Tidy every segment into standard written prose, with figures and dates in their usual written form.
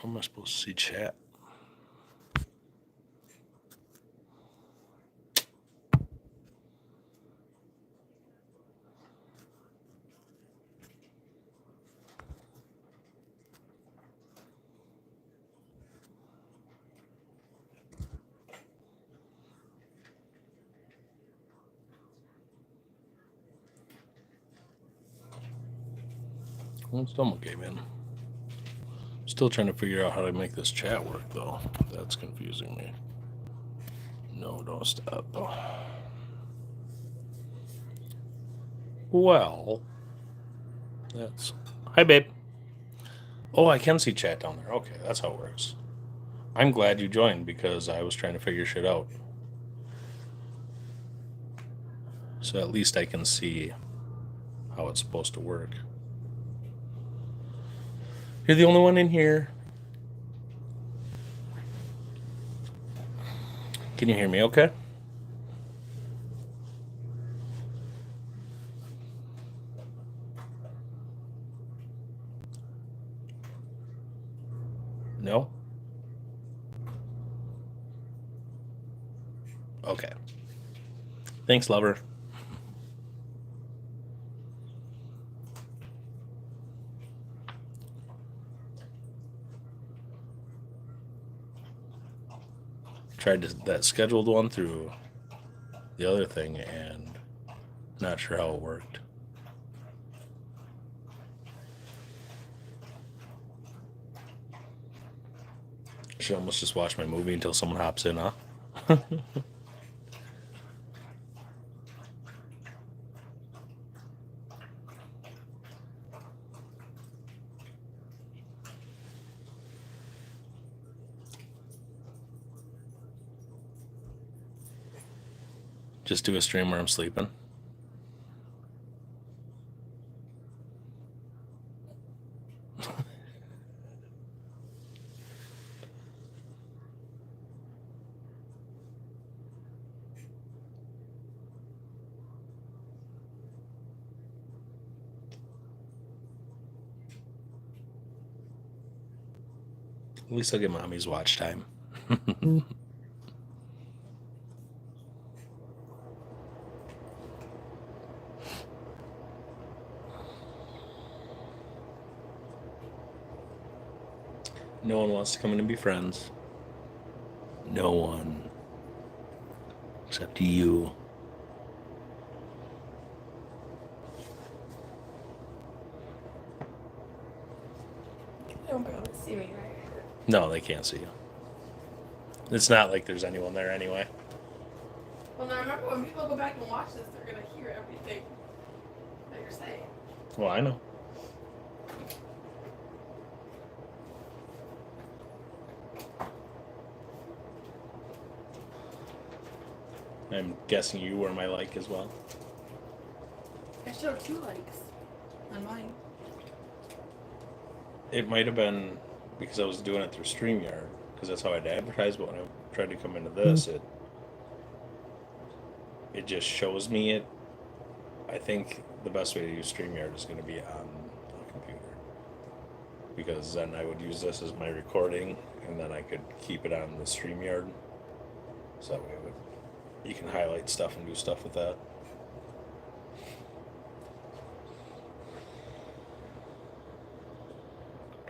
How am I supposed to see chat? Well, someone gave in. Still trying to figure out how to make this chat work, though. That's confusing me. No, don't stop. Well, that's... Hi, babe. Oh, I can see chat down there. Okay, that's how it works. I'm glad you joined because I was trying to figure shit out. So at least I can see how it's supposed to work. You're the only one in here. Can you hear me okay? No? Okay. Thanks, lover. Tried that scheduled one through the other thing and not sure how it worked. Should almost just watch my movie until someone hops in, huh? Just do a stream where I'm sleeping. At least I'll get mommy's watch time. No one wants to come in and be friends. No one. Except you. They won't be able to see me, right? No, they can't see you. It's not like there's anyone there anyway. Well, now remember when people go back and watch this, they're going to hear everything that you're saying. Well, I know. I'm guessing you were my like as well. I showed 2 likes on mine. It might have been because I was doing it through StreamYard, because that's how I'd advertise, but when I tried to come into this, it just shows me it. I think the best way to use StreamYard is going to be on a computer, because then I would use this as my recording, and then I could keep it on the StreamYard, so that way you can highlight stuff and do stuff with that.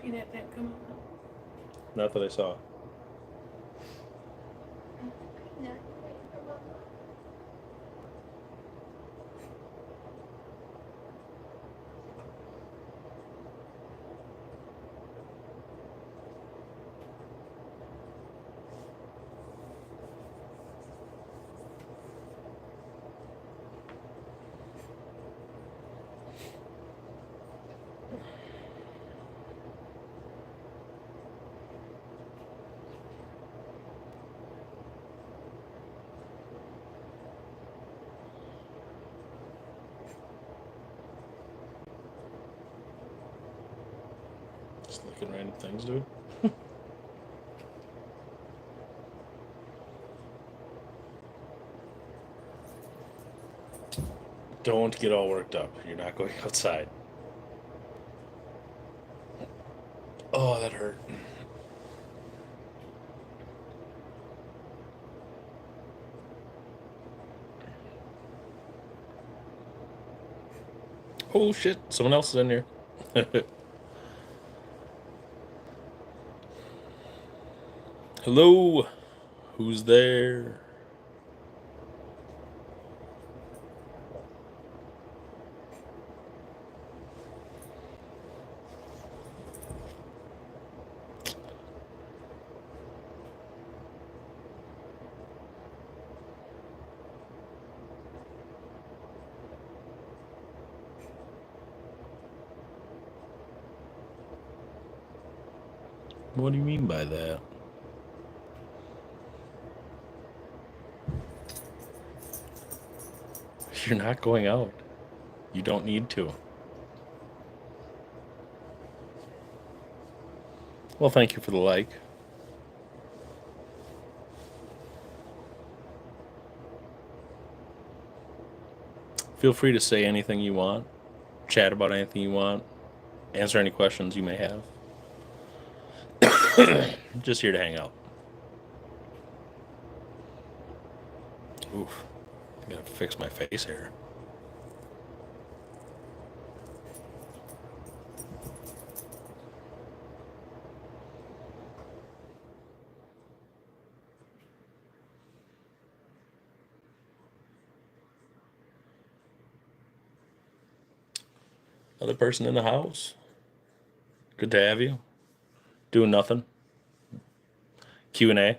Peanut didn't come up. Not that I saw. Peanut. Just looking at random things, dude. Don't get all worked up. You're not going outside. Oh, that hurt. Oh shit, someone else is in here. Hello, who's there? What do you mean by that? You're not going out. You don't need to. Well, thank you for the like. Feel free to say anything you want, chat about anything you want, answer any questions you may have. Just here to hang out. Oof. I gotta fix my face hair. Other person in the house. Good to have you. Doing nothing. Q&A.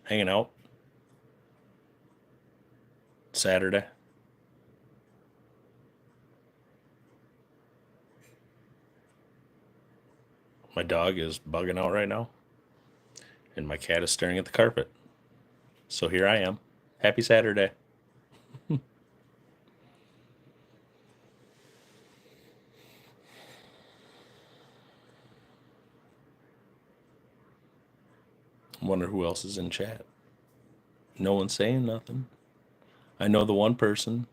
Hanging out. Saturday. My dog is bugging out right now. And my cat is staring at the carpet. So here I am. Happy Saturday. Wonder who else is in chat. No one's saying nothing. I know the one person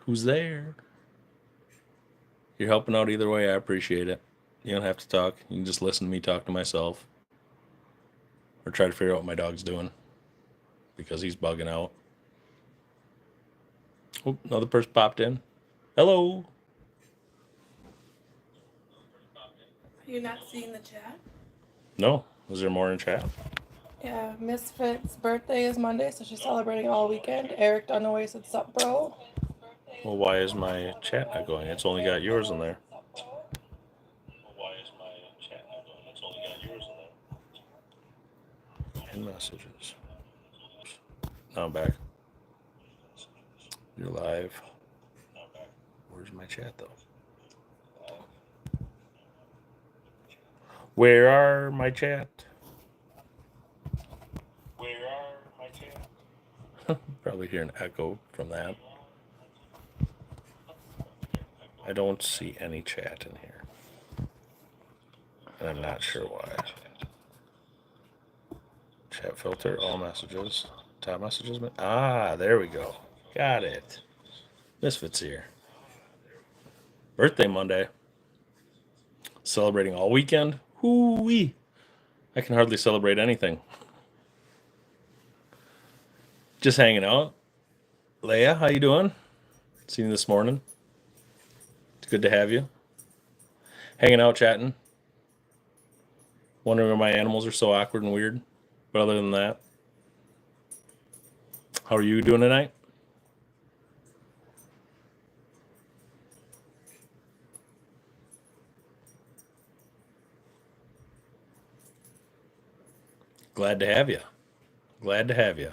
who's there. You're helping out either way. I appreciate it. You don't have to talk. You can just listen to me talk to myself. Or try to figure out what my dog's doing. Because he's bugging out. Oh, another person popped in. Hello. Are you not seeing the chat? No. Was there more in chat? Yeah, Misfit's birthday is Monday, so she's celebrating all weekend. Eric Dunaway said, "Sup, bro?" Well, why is my chat not going? It's only got yours in there. Why is my chat not going? It's only got yours in there. And messages. Now I'm back. You're live. Where's my chat though? Where are my chat? Where are my chat? Probably hear an echo from that. I don't see any chat in here. And I'm not sure why. Chat filter, all messages. Top messages. Ah, there we go. Got it. Misfits here. Birthday Monday. Celebrating all weekend. Hoo-wee. I can hardly celebrate anything. Just hanging out. Leia, how you doing? Seen you this morning. It's good to have you. Hanging out, chatting. Wondering why my animals are so awkward and weird. But other than that, how are you doing tonight? Glad to have you. Glad to have you.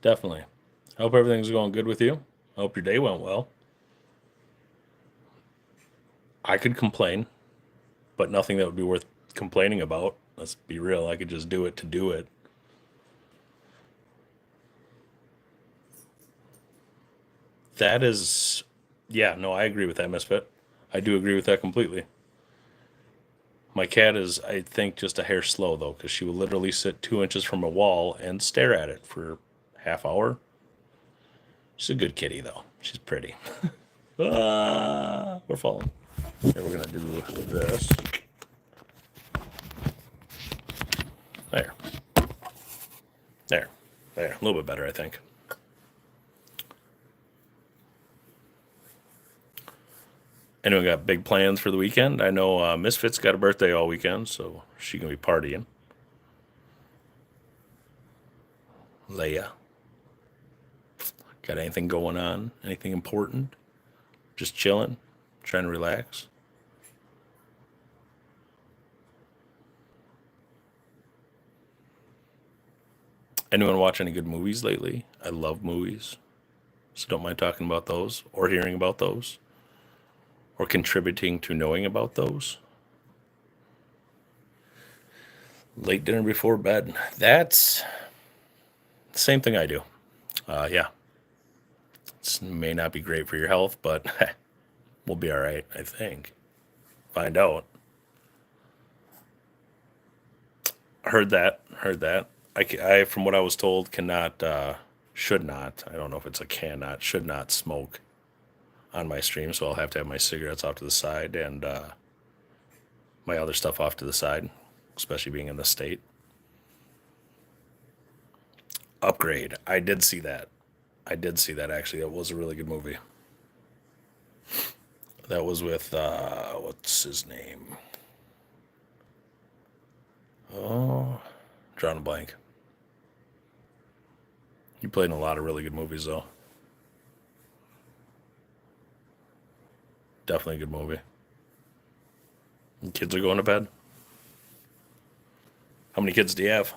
Definitely. I hope everything's going good with you. I hope your day went well. I could complain, but nothing that would be worth complaining about. Let's be real. I could just do it to do it. That is, yeah, no, I agree with that, Misfit. I do agree with that completely. My cat is, I think, just a hair slow, though, because she will literally sit 2 inches from a wall and stare at it for half hour. She's a good kitty, though. She's pretty. We're falling. Here, we're going to do this. There. There. There. A little bit better, I think. Anyone got big plans for the weekend? I know Misfit's got a birthday all weekend, so she can be partying. Leia, got anything going on? Anything important? Just chilling, trying to relax. Anyone watch any good movies lately? I love movies, so don't mind talking about those or hearing about those or contributing to knowing about those. Late dinner before bed. That's the same thing I do. Yeah, it may not be great for your health, but we'll be all right, I think. Find out. Heard that. Heard that. From what I was told, cannot, should not. I don't know if it's a cannot, should not smoke on my stream, so I'll have to have my cigarettes off to the side and my other stuff off to the side, especially being in the state. Upgrade. I did see that. I did see that actually. That was a really good movie. That was with what's his name? Oh, drawing a blank. He played in a lot of really good movies though. Definitely a good movie. And kids are going to bed. How many kids do you have?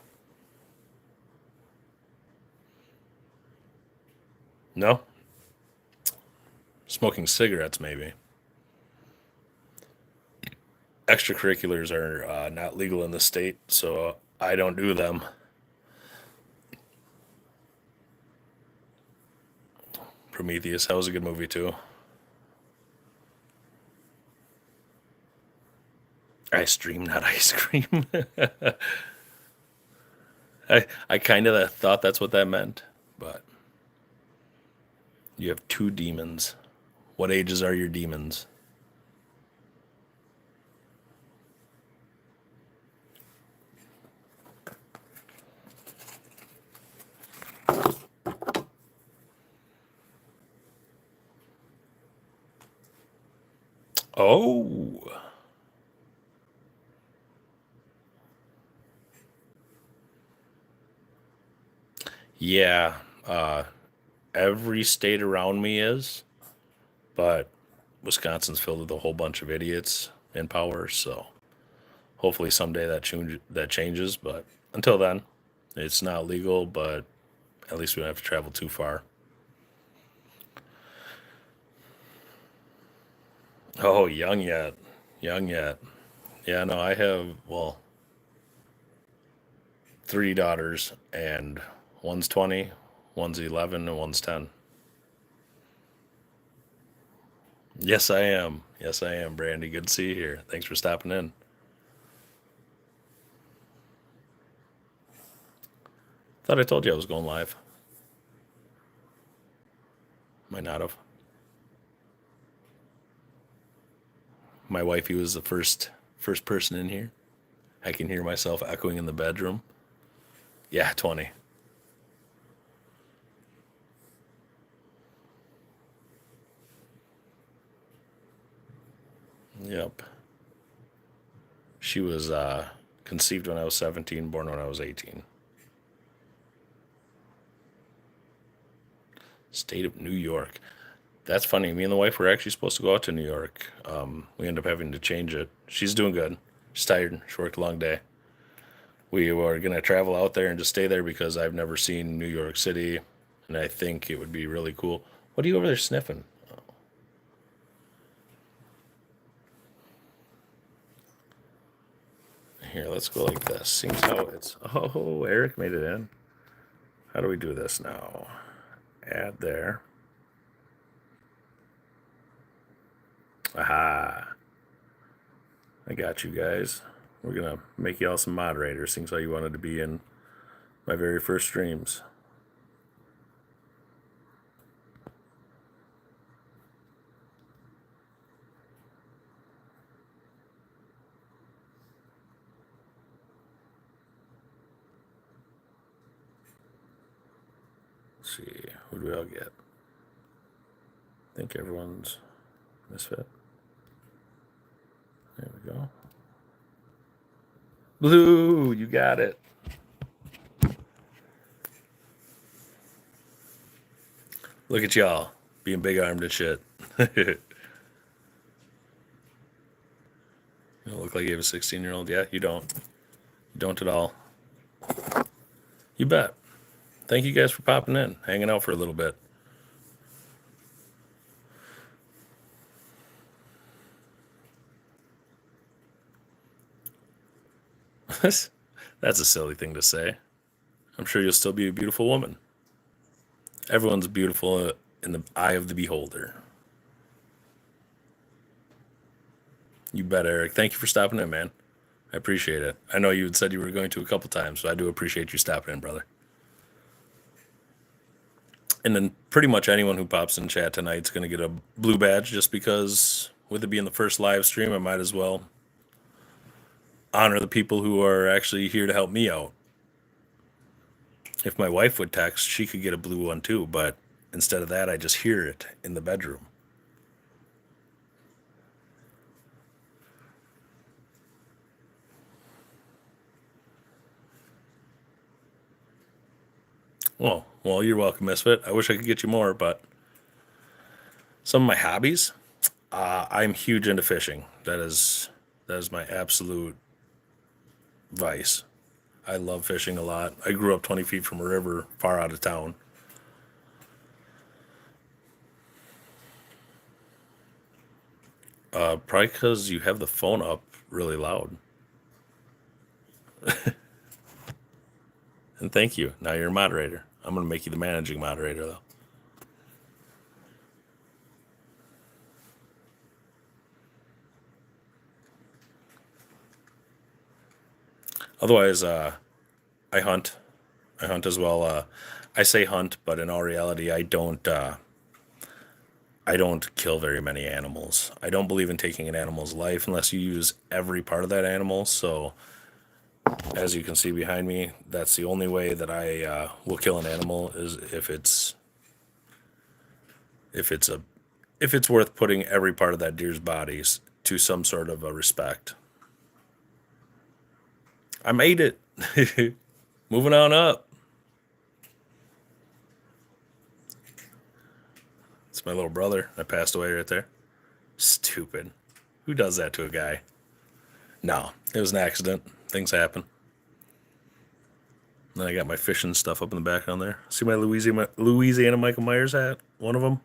No? Smoking cigarettes, maybe. Extracurriculars are not legal in the state, so I don't do them. Prometheus, that was a good movie too. I stream, not ice cream. I kind of thought that's what that meant, but you have two demons. What ages are your demons? Oh, yeah. Every state around me is, but Wisconsin's filled with a whole bunch of idiots in power, so hopefully someday that changes. But until then, it's not legal, but at least we don't have to travel too far. Oh, young yet. Young yet. Yeah, no, I have, well, three daughters, and one's 20, one's 11, and one's 10. Yes, I am. Yes, I am, Brandy. Good to see you here. Thanks for stopping in. Thought I told you I was going live. Might not have. My wifey was the first person in here. I can hear myself echoing in the bedroom. Yeah, 20. Yep. She was conceived when I was 17, born when I was 18. State of New York. That's funny. Me and the wife were actually supposed to go out to New York. We ended up having to change it. She's doing good. She's tired. She worked a long day. We were going to travel out there and just stay there because I've never seen New York City, and I think it would be really cool. What are you over there sniffing? Here, let's go like this. Seems how it's. Oh, Eric made it in. How do we do this now? Add there. Aha. I got you guys. We're going to make y'all some moderators. Seems how you wanted to be in my very first streams. Let's see. Who do we all get? I think everyone's Misfit. Blue, you got it. Look at y'all being big armed and shit. You don't look like you have a 16-year-old. Yeah, you don't. You don't at all. You bet. Thank you guys for popping in, hanging out for a little bit. That's a silly thing to say. I'm sure you'll still be a beautiful woman. Everyone's beautiful in the eye of the beholder. You bet, Eric. Thank you for stopping in, man. I appreciate it. I know you had said you were going to a couple times, so I do appreciate you stopping in, brother. And then pretty much anyone who pops in chat tonight's going to get a blue badge just because, with it being the first live stream, I might as well honor the people who are actually here to help me out. If my wife would text, she could get a blue one too, but instead of that, I just hear it in the bedroom. Well, you're welcome, Misfit. I wish I could get you more, but some of my hobbies, I'm huge into fishing. That is my absolute vice. I love fishing a lot. I grew up 20 feet from a river far out of town. Probably because you have the phone up really loud. And thank you. Now you're a moderator. I'm going to make you the managing moderator, though. Otherwise, I hunt. I hunt as well. I say hunt, but in all reality, I don't. I don't kill very many animals. I don't believe in taking an animal's life unless you use every part of that animal. So, as you can see behind me, that's the only way that I will kill an animal is if it's worth putting every part of that deer's body to some sort of a respect. I made it. Moving on up. It's my little brother that passed away right there. Stupid. Who does that to a guy? No, it was an accident. Things happen. Then I got my fishing stuff up in the background there. See my Louisiana Michael Myers hat? One of them.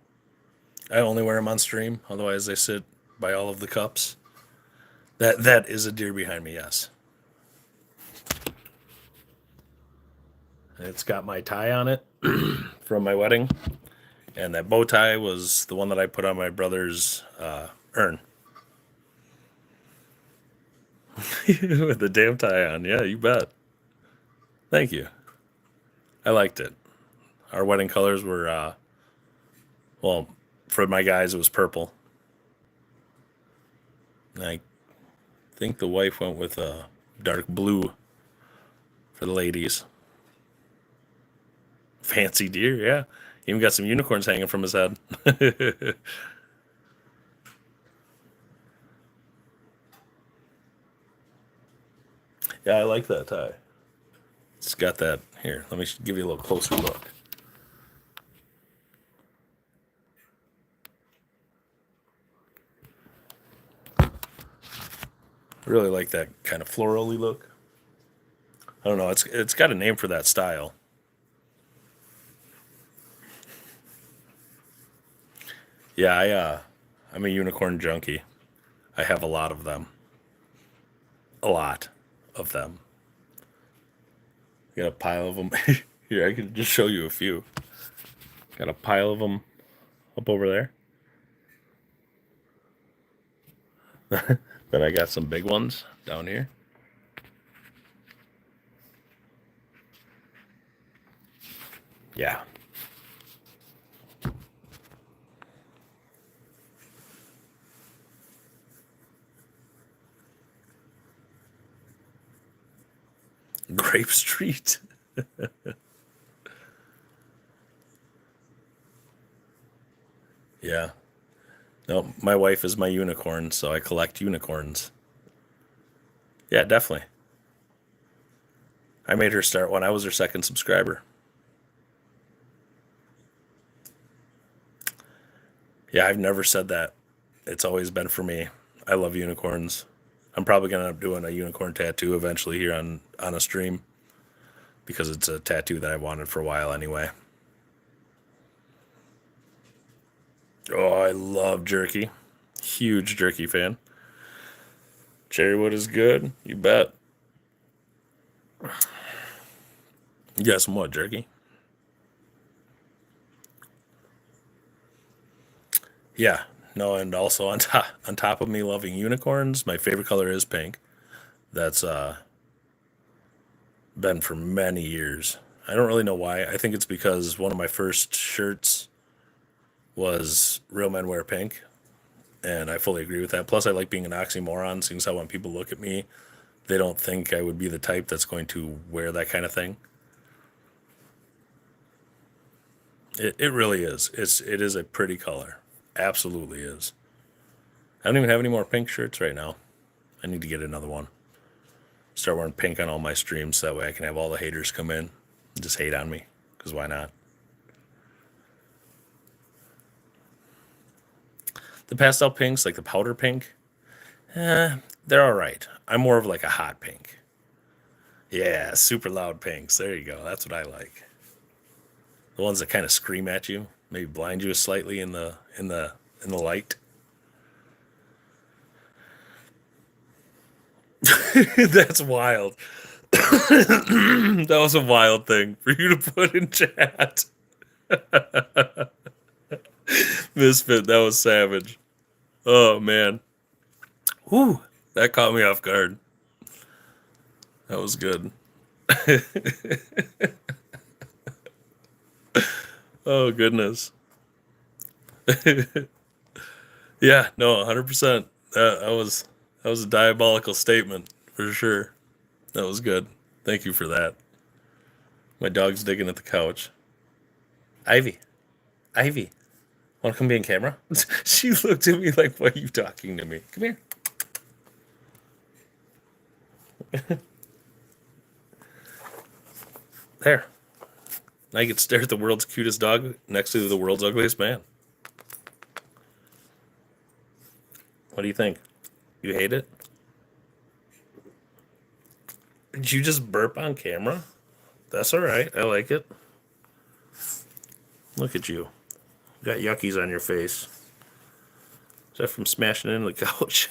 I only wear them on stream. Otherwise, they sit by all of the cups. That is a deer behind me, yes. It's got my tie on it from my wedding. And that bow tie was the one that I put on my brother's urn. With the damn tie on. Yeah, you bet. Thank you. I liked it. Our wedding colors were, well, for my guys, it was purple. And I think the wife went with a dark blue for the ladies. Fancy deer, yeah. Even got some unicorns hanging from his head. Yeah, I like that tie. It's got that. Here, let me give you a little closer look. I really like that kind of florally look. I don't know. It's got a name for that style. Yeah, I'm a unicorn junkie. I have a lot of them. A lot of them. Got a pile of them. Here, I can just show you a few. Got a pile of them up over there. Then I got some big ones down here. Yeah. Grape Street. Yeah. No, my wife is my unicorn, so I collect unicorns. Yeah, definitely. I made her start when I was her second subscriber. Yeah, I've never said that. It's always been for me. I love unicorns. I'm probably gonna end up doing a unicorn tattoo eventually here on a stream because it's a tattoo that I wanted for a while anyway. Oh, I love jerky. Huge jerky fan. Cherrywood is good. You bet. You got some what, jerky? Yeah. No, and also on top of me loving unicorns, my favorite color is pink. That's been for many years. I don't really know why. I think it's because one of my first shirts was Real Men Wear Pink, and I fully agree with that. Plus, I like being an oxymoron, seeing how when people look at me, they don't think I would be the type that's going to wear that kind of thing. It really is. It is a pretty color. Absolutely is. I don't even have any more pink shirts right now. I need to get another one. Start wearing pink on all my streams so that way I can have all the haters come in and just hate on me. Because why not? The pastel pinks, like the powder pink, they're all right. I'm more of like a hot pink. Yeah, super loud pinks. There you go. That's what I like. The ones that kind of scream at you, maybe blind you slightly in the light. That's wild. That was a wild thing for you to put in chat. Misfit, that was savage. Oh man. Whew. That caught me off guard. That was good. Oh goodness. Yeah, no, 100%. That was a diabolical statement for sure. That was good. Thank you for that. My dog's digging at the couch. Ivy, Ivy, want to come be in camera? She looked at me like, "Why are you talking to me? Come here." There. Now you get to stare at the world's cutest dog next to the world's ugliest man. What do you think? You hate it? Did you just burp on camera? That's all right. I like it. Look at you. Got yuckies on your face. Is that from smashing into the couch?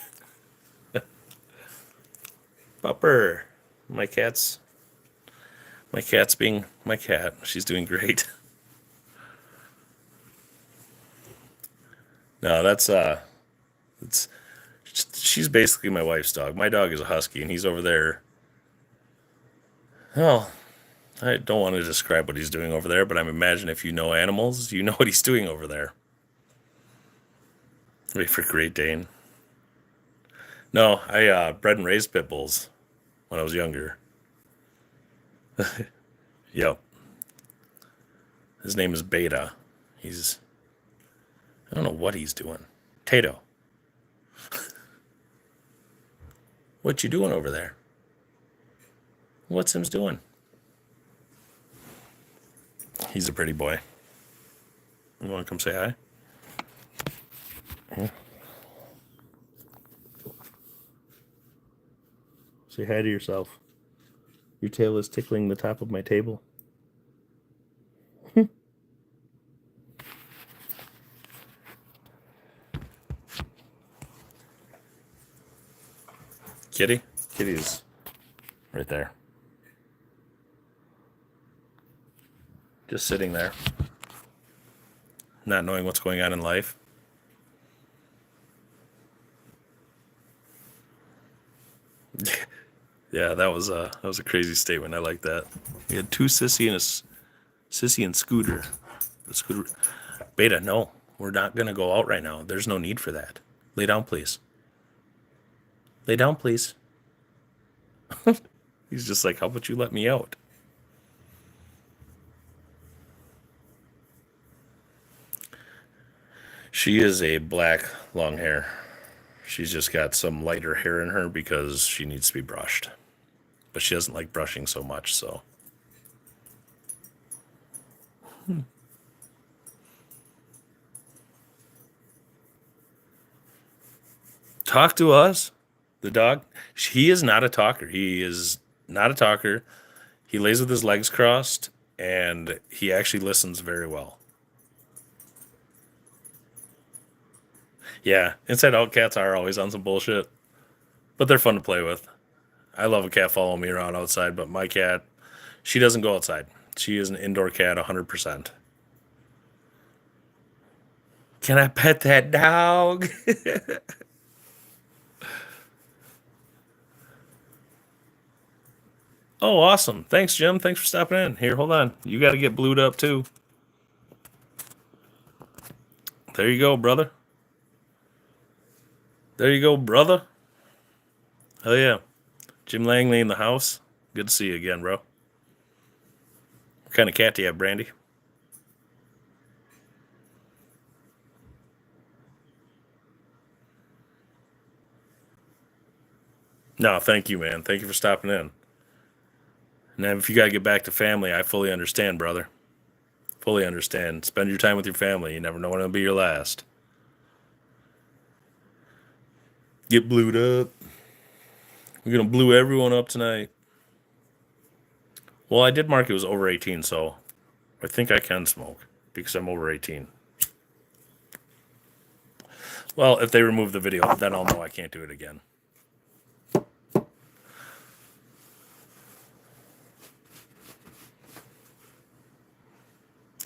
Bupper. My cat's being my cat. She's doing great. No, it's she's basically my wife's dog. My dog is a husky and he's over there. Oh, I don't want to describe what he's doing over there, but I'm imagining if you know animals, you know what he's doing over there. Wait for Great Dane. No, I bred and raised pit bulls when I was younger. Yep. His name is Beta. I don't know what he's doing. Tato, what you doing over there? What's him doing? He's a pretty boy. You want to come say hi? Say hi to yourself. Your tail is tickling the top of my table. Kitty? Kitty's right there. Just sitting there. Not knowing what's going on in life. Yeah, that was a crazy statement. I like that. We had two sissy and Scooter. The Scooter. Beta, no, we're not gonna go out right now. There's no need for that. Lay down, please. Lay down, please. He's just like, how about you let me out? She is a black long hair. She's just got some lighter hair in her because she needs to be brushed. but she doesn't like brushing so much, so. Talk to us. The dog, he is not a talker. He is not a talker. He lays with his legs crossed, and he actually listens very well. Yeah, inside out cats are always on some bullshit, but they're fun to play with. I love a cat following me around outside, but my cat, she doesn't go outside. She is an indoor cat 100%. Can I pet that dog? Oh, awesome. Thanks, Jim. Thanks for stopping in. Here, hold on. You got to get blued up, too. There you go, brother. There you go, brother. Oh, yeah. Jim Langley in the house. Good to see you again, bro. What kind of cat do you have, Brandy? No, thank you, man. Thank you for stopping in. And if you got to get back to family, I fully understand, brother. Fully understand. Spend your time with your family. You never know when it'll be your last. Get blued up. We're going to blue everyone up tonight. Well, I did mark it was over 18, so I think I can smoke because I'm over 18. Well, if they remove the video, then I'll know I can't do it again.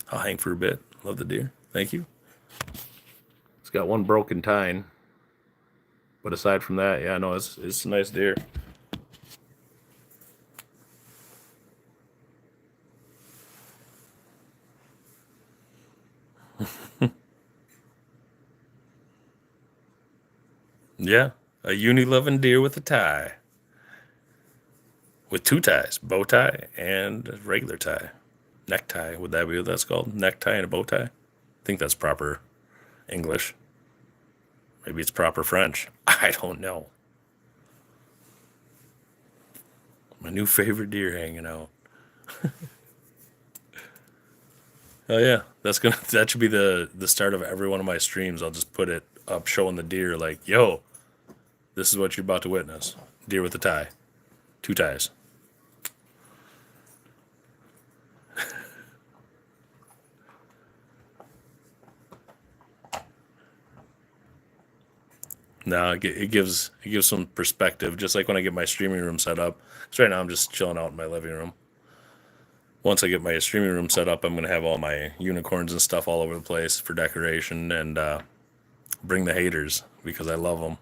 I'll hang for a bit. Love the deer. Thank you. It's got one broken tine. But aside from that, yeah, no, it's a nice deer. Yeah, a uni-loving deer with a tie. With two ties, bow tie and a regular tie. Necktie, would that be what that's called? Necktie and a bow tie? I think that's proper English. Maybe it's proper French. I don't know. My new favorite deer hanging out. Oh yeah, that should be the start of every one of my streams. I'll just put it up showing the deer like, yo, this is what you're about to witness. Deer with a tie. Two ties. No, it gives some perspective. Just like when I get my streaming room set up. Because right now I'm just chilling out in my living room. Once I get my streaming room set up, I'm gonna have all my unicorns and stuff all over the place for decoration and bring the haters because I love them.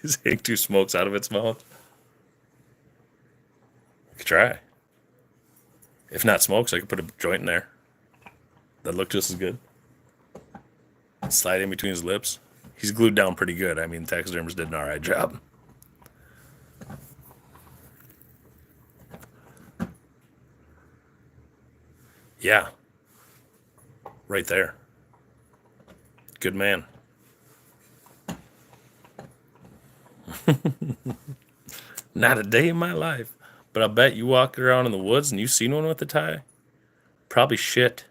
Is Hank two smokes out of its mouth? I could try. If not smokes, I could put a joint in there. That'd look just as good. Slide in between his lips. He's glued down pretty good. I mean, taxidermists did an alright job. Yeah. Right there. Good man. Not a day in my life. But I bet you walk around in the woods and you've seen one with a tie. Probably shit.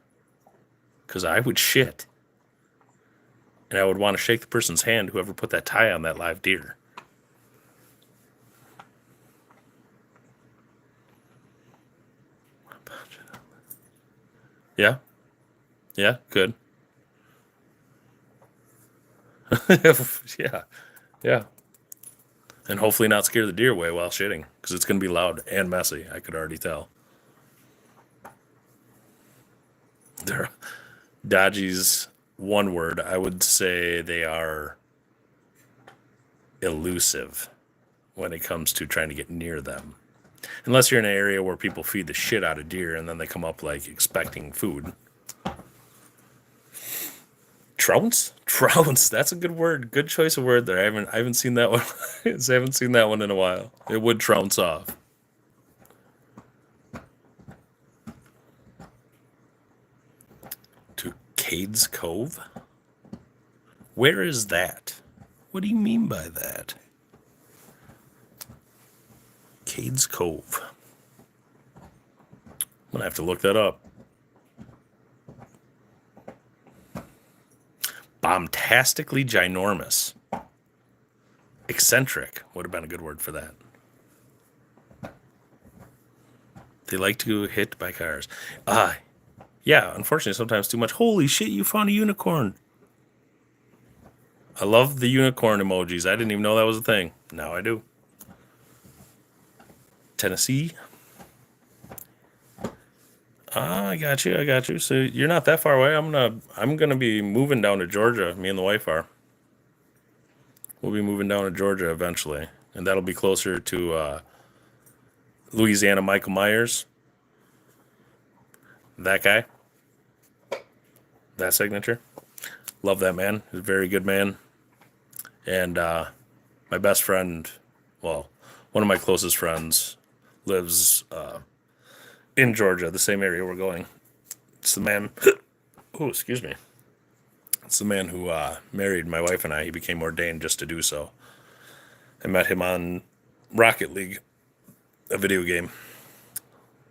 Because I would shit. And I would want to shake the person's hand, whoever put that tie on that live deer. Yeah. Yeah, good. Yeah. Yeah. And hopefully not scare the deer away while shitting, because it's going to be loud and messy. I could already tell. They're Dodgy's one word. I would say they are elusive when it comes to trying to get near them. Unless you're in an area where people feed the shit out of deer and then they come up like expecting food. Trounce? Trounce. That's a good word. Good choice of word there. I haven't seen that one. I haven't seen that one in a while. It would trounce off. To Cades Cove? Where is that? What do you mean by that? Cades Cove. I'm going to have to look that up. Bombastically ginormous. Eccentric would have been a good word for that. They like to get hit by cars. Yeah, unfortunately, sometimes too much. Holy shit, you found a unicorn. I love the unicorn emojis. I didn't even know that was a thing. Now I do. Tennessee. I got you. So you're not that far away. I'm gonna be moving down to Georgia. Me and the wife are. We'll be moving down to Georgia eventually, and that'll be closer to Louisiana. Michael Myers. That guy. That signature. Love that man. He's a very good man. And my best friend, well, one of my closest friends, lives in Georgia, the same area we're going. It's the man. Oh, excuse me. It's the man who married my wife and I. He became ordained just to do so. I met him on Rocket League, a video game.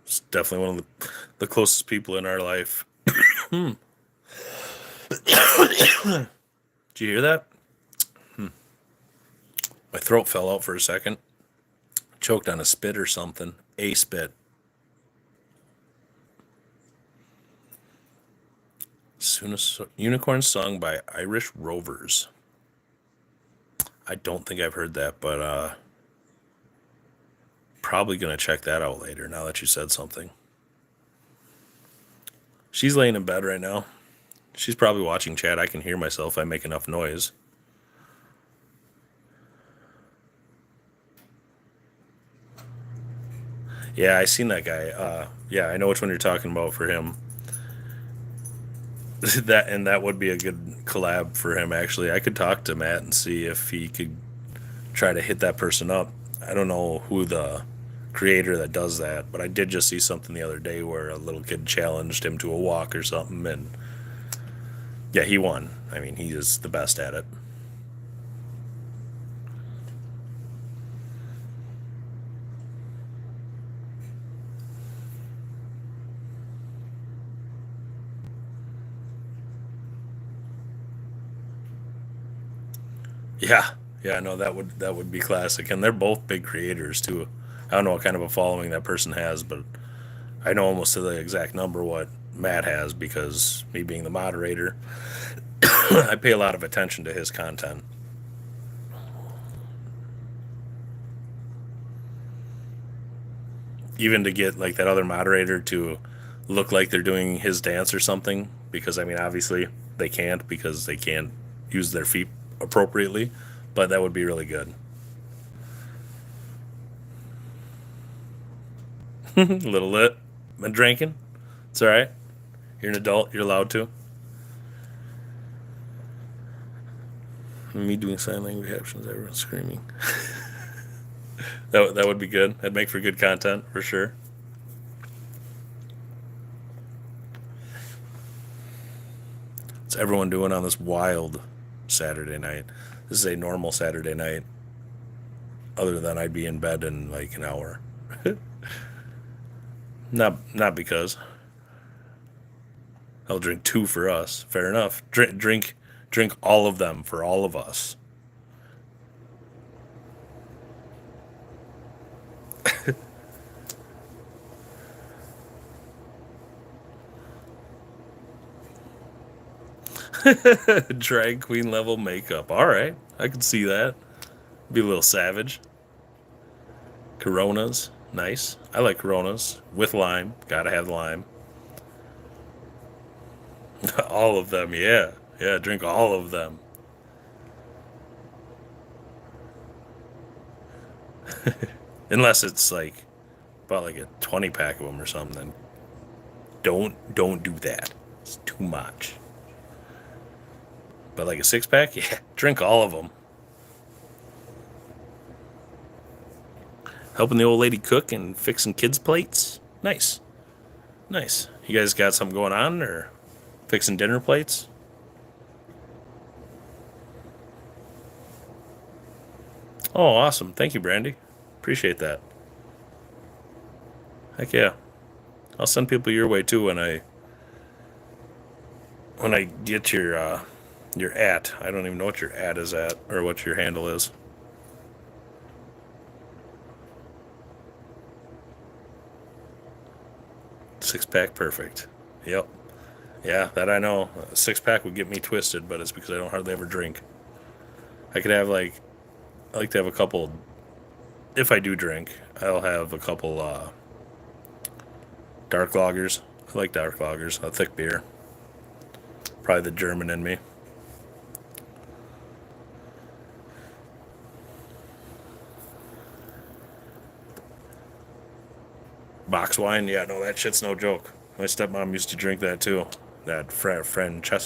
It's definitely one of the closest people in our life. Did you hear that? My throat fell out for a second. Choked on a spit or something. A spit. Unicorn sung by Irish Rovers. I don't think I've heard that, but probably going to check that out later now that you said something. She's laying in bed right now. She's probably watching chat. I can hear myself if I make enough noise. Yeah, I seen that guy. Yeah, I know which one you're talking about for him. That would be a good collab for him, actually. I could talk to Matt and see if he could try to hit that person up. I don't know who the creator that does that, but I did just see something the other day where a little kid challenged him to a walk or something, and yeah, he won. I mean, he is the best at it. Yeah, no, that would be classic, and they're both big creators too. I don't know what kind of a following that person has, but I know almost to the exact number what Matt has because me being the moderator, I pay a lot of attention to his content. Even to get like that other moderator to look like they're doing his dance or something, because I mean, obviously they can't because they can't use their feet appropriately, but that would be really good. A little lit. Been drinking. It's all right. You're an adult. You're allowed to. Me doing sign language captions. Everyone screaming. That would be good. That'd make for good content for sure. What's everyone doing on this wild Saturday night? This is a normal Saturday night. Other than I'd be in bed in like an hour. Not because. I'll drink 2 for us. Fair enough. Drink all of them for all of us. Drag queen level makeup. All right, I can see that. Be a little savage. Coronas, nice. I like Coronas with lime. Gotta have the lime. All of them, yeah. Drink all of them. Unless it's like about like a 20 pack of them or something. Don't do that. It's too much. But like a 6-pack, yeah, drink all of them. Helping the old lady cook and fixing kids' plates. Nice. You guys got something going on or fixing dinner plates? Oh, awesome. Thank you, Brandy. Appreciate that. Heck yeah. I'll send people your way too when I get your at. I don't even know what your at is at or what your handle is. Six pack perfect. Yep. Yeah, that I know. A six pack would get me twisted, but it's because I don't hardly ever drink. I could have I like to have a couple. If I do drink, I'll have a couple dark lagers. I like dark lagers, a thick beer. Probably the German in me. Box wine, yeah, no, that shit's no joke. My stepmom used to drink that too. That Frenzia.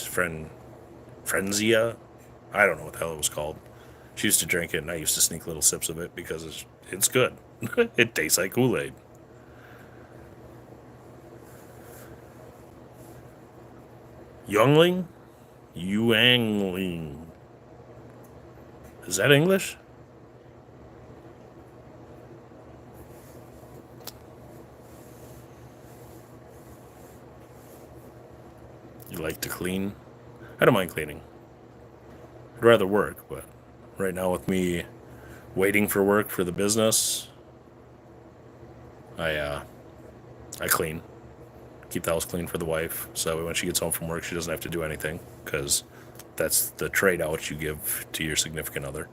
I don't know what the hell it was called. She used to drink it, and I used to sneak little sips of it because it's good. It tastes like Kool-Aid. Youngling? Yuangling. Is that English? You like to clean? I don't mind cleaning. I'd rather work, but right now with me waiting for work for the business, I clean. Keep the house clean for the wife, so when she gets home from work, she doesn't have to do anything, because that's the trade out you give to your significant other.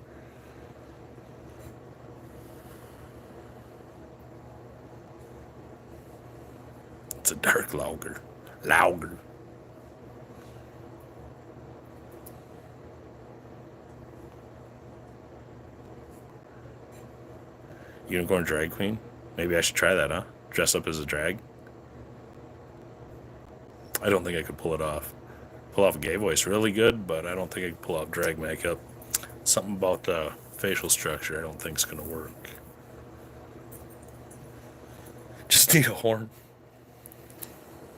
It's a dark lager. Lager. Unicorn drag queen? Maybe I should try that, huh? Dress up as a drag? I don't think I could pull it off. Pull off a gay voice really good, but I don't think I could pull off drag makeup. Something about the facial structure I don't think is going to work. Just need a horn.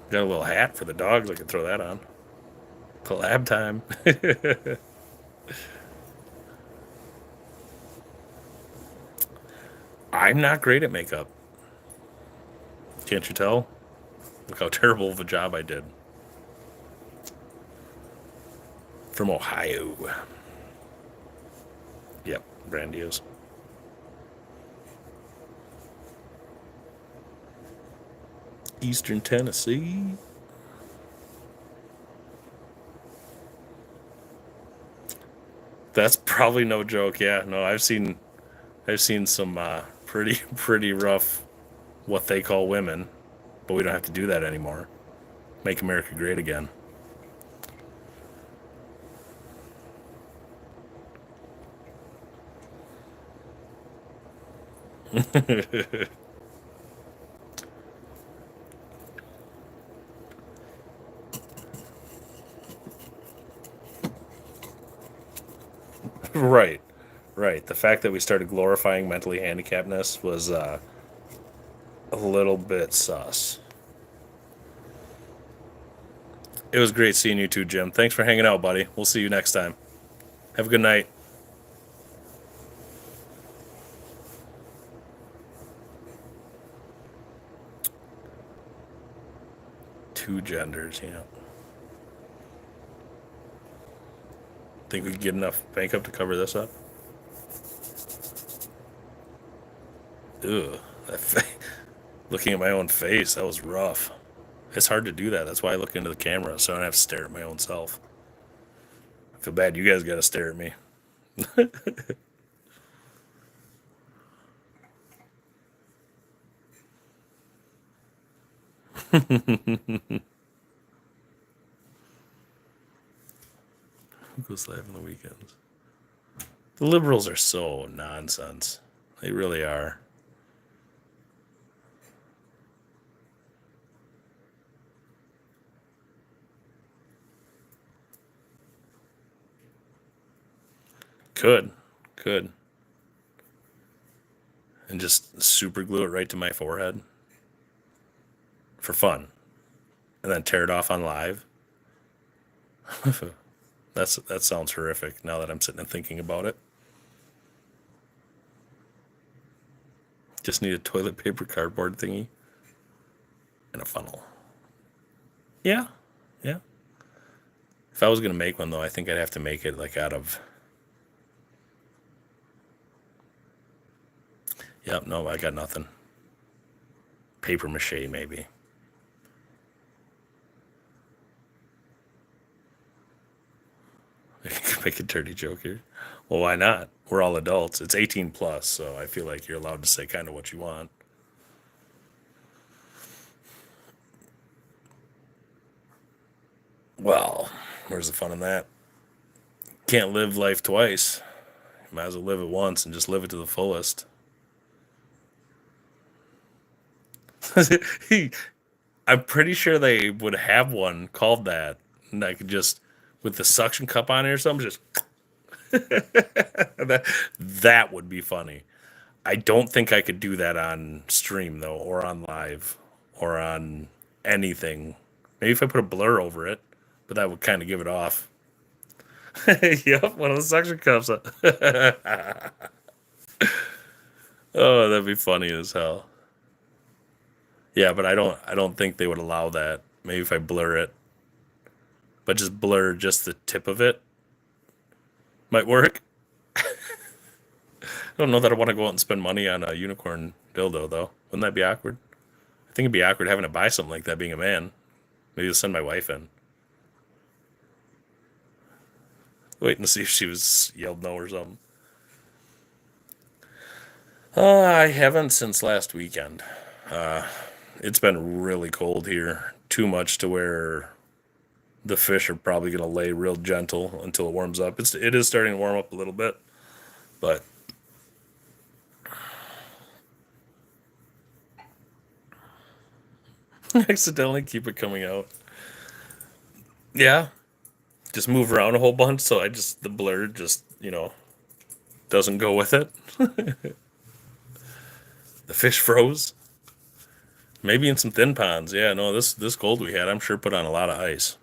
Got a little hat for the dogs. I could throw that on. Collab time. I'm not great at makeup. Can't you tell? Look how terrible of a job I did. From Ohio. Yep, Brandy is. Eastern Tennessee. That's probably no joke. Yeah, no, I've seen some pretty rough what they call women, but we don't have to do that anymore. Make America great again. Right, right. The fact that we started glorifying mentally handicappedness was a little bit sus. It was great seeing you too, Jim. Thanks for hanging out, buddy. We'll see you next time. Have a good night. Two genders, yeah. Think we could get enough makeup to cover this up? Ugh. Looking at my own face, that was rough. It's hard to do that. That's why I look into the camera, so I don't have to stare at my own self. I feel bad you guys got to stare at me. Who goes live on the weekends? The liberals are so nonsense. They really are. Could. Could. And just super glue it right to my forehead. For fun. And then tear it off on live. That sounds horrific now that I'm sitting and thinking about it. Just need a toilet paper cardboard thingy. in a funnel. Yeah, yeah. If I was gonna make one though, I think I'd have to make it like out of. Yep, no, I got nothing. Paper mache, maybe. Make a dirty joke here. Well, why not? We're all adults. It's 18 plus, so I feel like you're allowed to say kind of what you want. Well, where's the fun in that? Can't live life twice. You might as well live it once and just live it to the fullest. I'm pretty sure they would have one called that. And I could just, with the suction cup on it or something, just. that would be funny. I don't think I could do that on stream, though, or on live, or on anything. Maybe if I put a blur over it, but that would kind of give it off. Yep, one of the suction cups. Oh, that'd be funny as hell. Yeah, but I don't think they would allow that. Maybe if I blur it, but just blur just the tip of it might work. I don't know that I want to go out and spend money on a unicorn dildo though. Wouldn't that be awkward? I think it'd be awkward having to buy something like that being a man. Maybe I'll send my wife in. Waiting to see if she was yelled no or something. I haven't since last weekend. It's been really cold here. Too much to where the fish are probably going to lay real gentle until it warms up. It is starting to warm up a little bit, but accidentally keep it coming out. Yeah, just move around a whole bunch, so the blur just doesn't go with it. The fish froze. Maybe in some thin ponds. Yeah, no, this cold we had, I'm sure put on a lot of ice.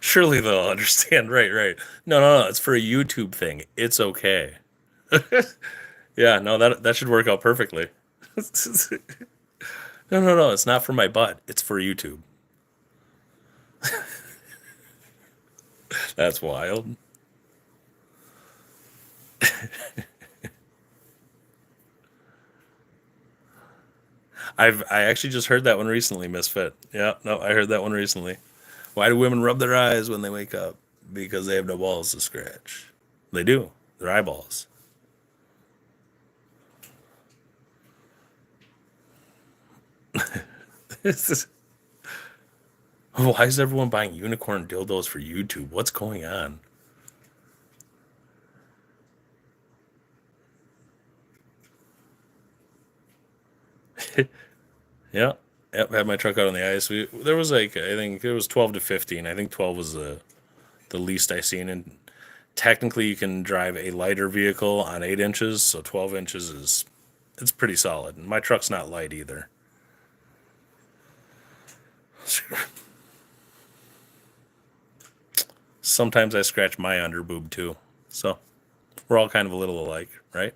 Surely they'll understand. Right, right. No, no, no. It's for a YouTube thing. It's okay. Yeah, no, that should work out perfectly. No, no, no. It's not for my butt. It's for YouTube. That's wild. I actually just heard that one recently, Misfit. Yeah, no, I heard that one recently. Why do women rub their eyes when they wake up? Because they have no balls to scratch. They do. Their eyeballs. Why is everyone buying unicorn dildos for YouTube? What's going on? Yeah. Yep, had my truck out on the ice. There was like I think it was 12 to 15. I think 12 was the least I seen. And technically, you can drive a lighter vehicle on 8 inches, so 12 inches is it's pretty solid. And my truck's not light either. Sometimes I scratch my under boob too, so we're all kind of a little alike, right?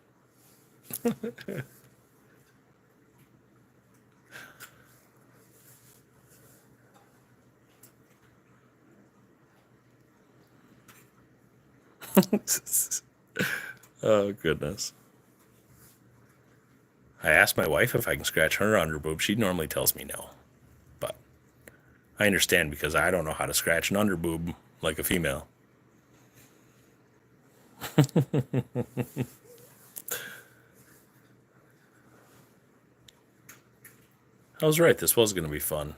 Oh goodness. I asked my wife if I can scratch her under boob. She normally tells me no, but I understand because I don't know how to scratch an under boob like a female. I was right. This was going to be fun.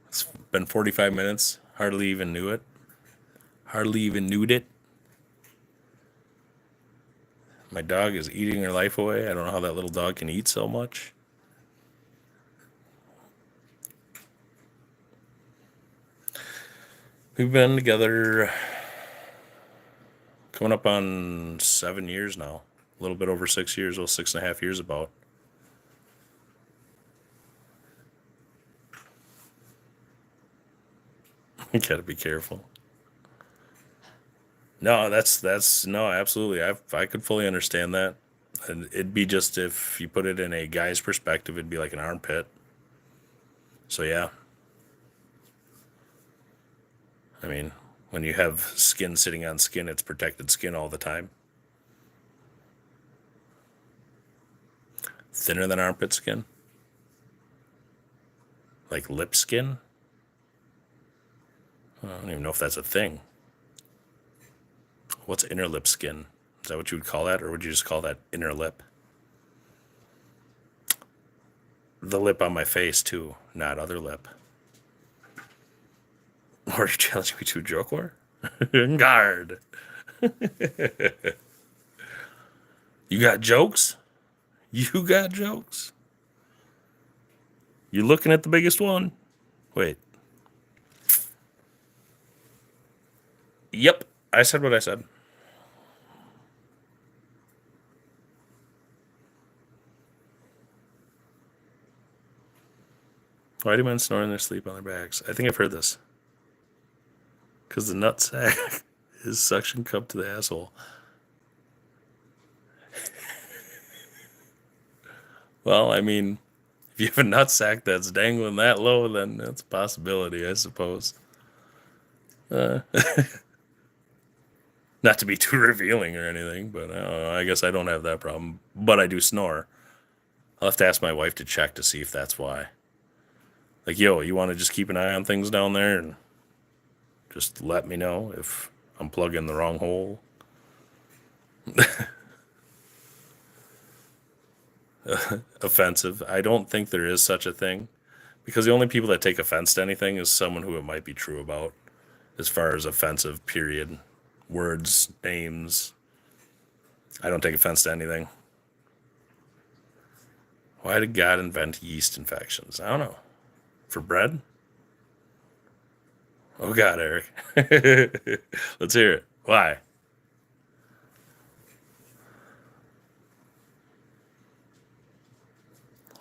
It's been 45 minutes. Hardly even knew it. Hardly even knew it. My dog is eating her life away. I don't know how that little dog can eat so much. We've been together coming up on 7 years now. A little bit over 6 years. Well, 6.5 years about. You gotta be careful. No, that's no, absolutely. I could fully understand that. And it'd be just if you put it in a guy's perspective, it'd be like an armpit. So yeah, I mean, when you have skin sitting on skin, it's protected skin all the time. Thinner than armpit skin, like lip skin. I don't even know if that's a thing. What's inner lip skin? Is that what you would call that, or would you just call that inner lip? The lip on my face too, not other lip. Or are you challenging me to a joke war? Guard. You got jokes? You got jokes? You're looking at the biggest one? Wait. Yep, I said what I said. Why do men snore in their sleep on their backs? I think I've heard this. Because the nut sack is suction cup to the asshole. Well, I mean, if you have a nut sack that's dangling that low, then that's a possibility, I suppose. Uh, Not to be too revealing or anything, but I guess I don't have that problem. But I do snore. I'll have to ask my wife to check to see if that's why. Like, yo, you want to just keep an eye on things down there and just let me know if I'm plugging the wrong hole? Offensive. I don't think there is such a thing because the only people that take offense to anything is someone who it might be true about, as far as offensive, period. Words, names. I don't take offense to anything. Why did God invent yeast infections? I don't know. For bread? Oh, God, Eric. Let's hear it. Why?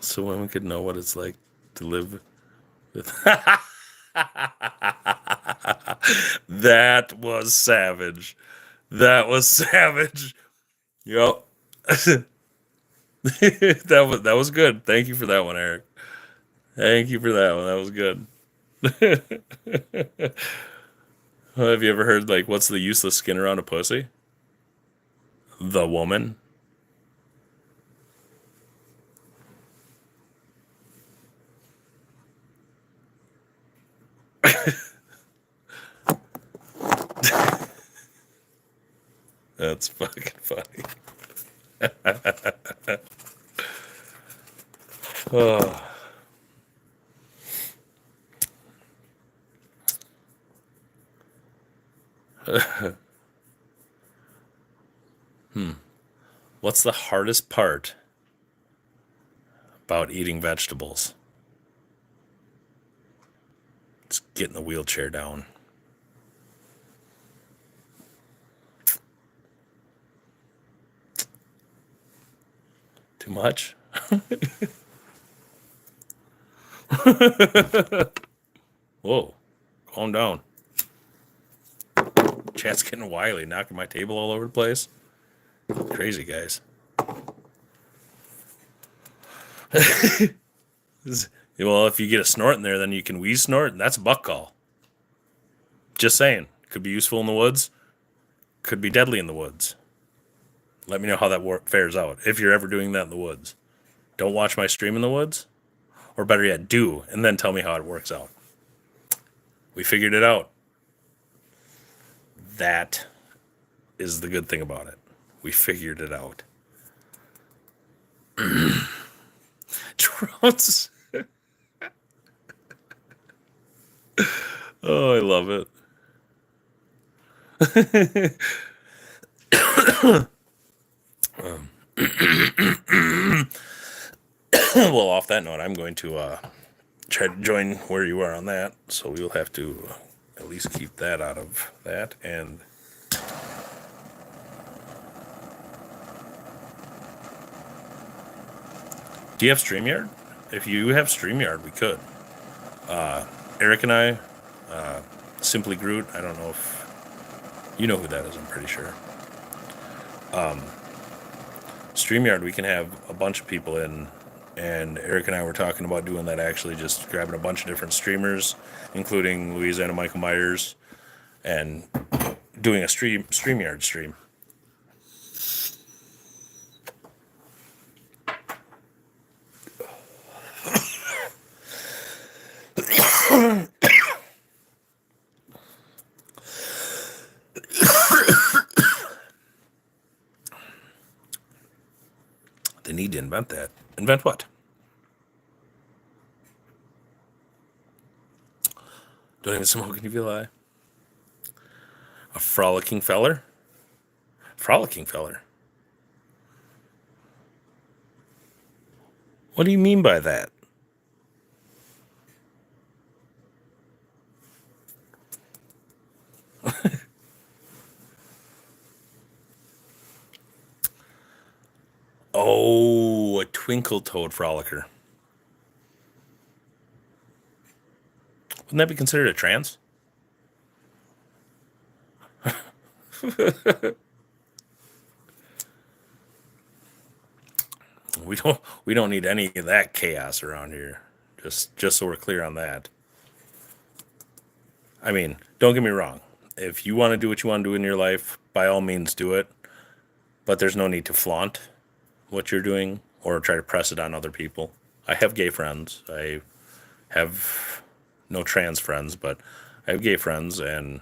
So women could know what it's like to live with. That was savage. That was savage. Yep. that was good. Thank you for that one, Eric. Thank you for that one. That was good. Have you ever heard like what's the useless skin around a pussy? The woman. That's fucking funny. Oh. What's the hardest part about eating vegetables? It's getting the wheelchair down. Too much? Whoa, calm down. Chat's getting wily, knocking my table all over the place. Crazy guys. Well, if you get a snort in there, then you can wheeze snort, and that's a buck call. Just saying. Could be useful in the woods. Could be deadly in the woods. Let me know how that fares out. If you're ever doing that in the woods. Don't watch my stream in the woods. Or better yet, do, and then tell me how it works out. We figured it out. That is the good thing about it. We figured it out. Trounce. Oh, I love it. Well, off that note, I'm going to try to join where you are on that. So we will have to at least keep that out of that. And do you have StreamYard? If you have StreamYard, we could. Eric and I, Simply Groot, I don't know if You know who that is, I'm pretty sure. StreamYard, we can have a bunch of people in, and Eric and I were talking about doing that, actually just grabbing a bunch of different streamers, including Louisiana Michael Myers, and doing a StreamYard stream. They need to invent that. Invent what? Don't even smoke and you feel high. A frolicking feller? Frolicking feller? What do you mean by that? Oh, a twinkle toed frolicker. Wouldn't that be considered a trans? We don't need any of that chaos around here. Just so we're clear on that. I mean, don't get me wrong. If you want to do what you want to do in your life, by all means do it. But there's no need to flaunt what you're doing or try to press it on other people. I have gay friends. I have no trans friends, but I have gay friends, and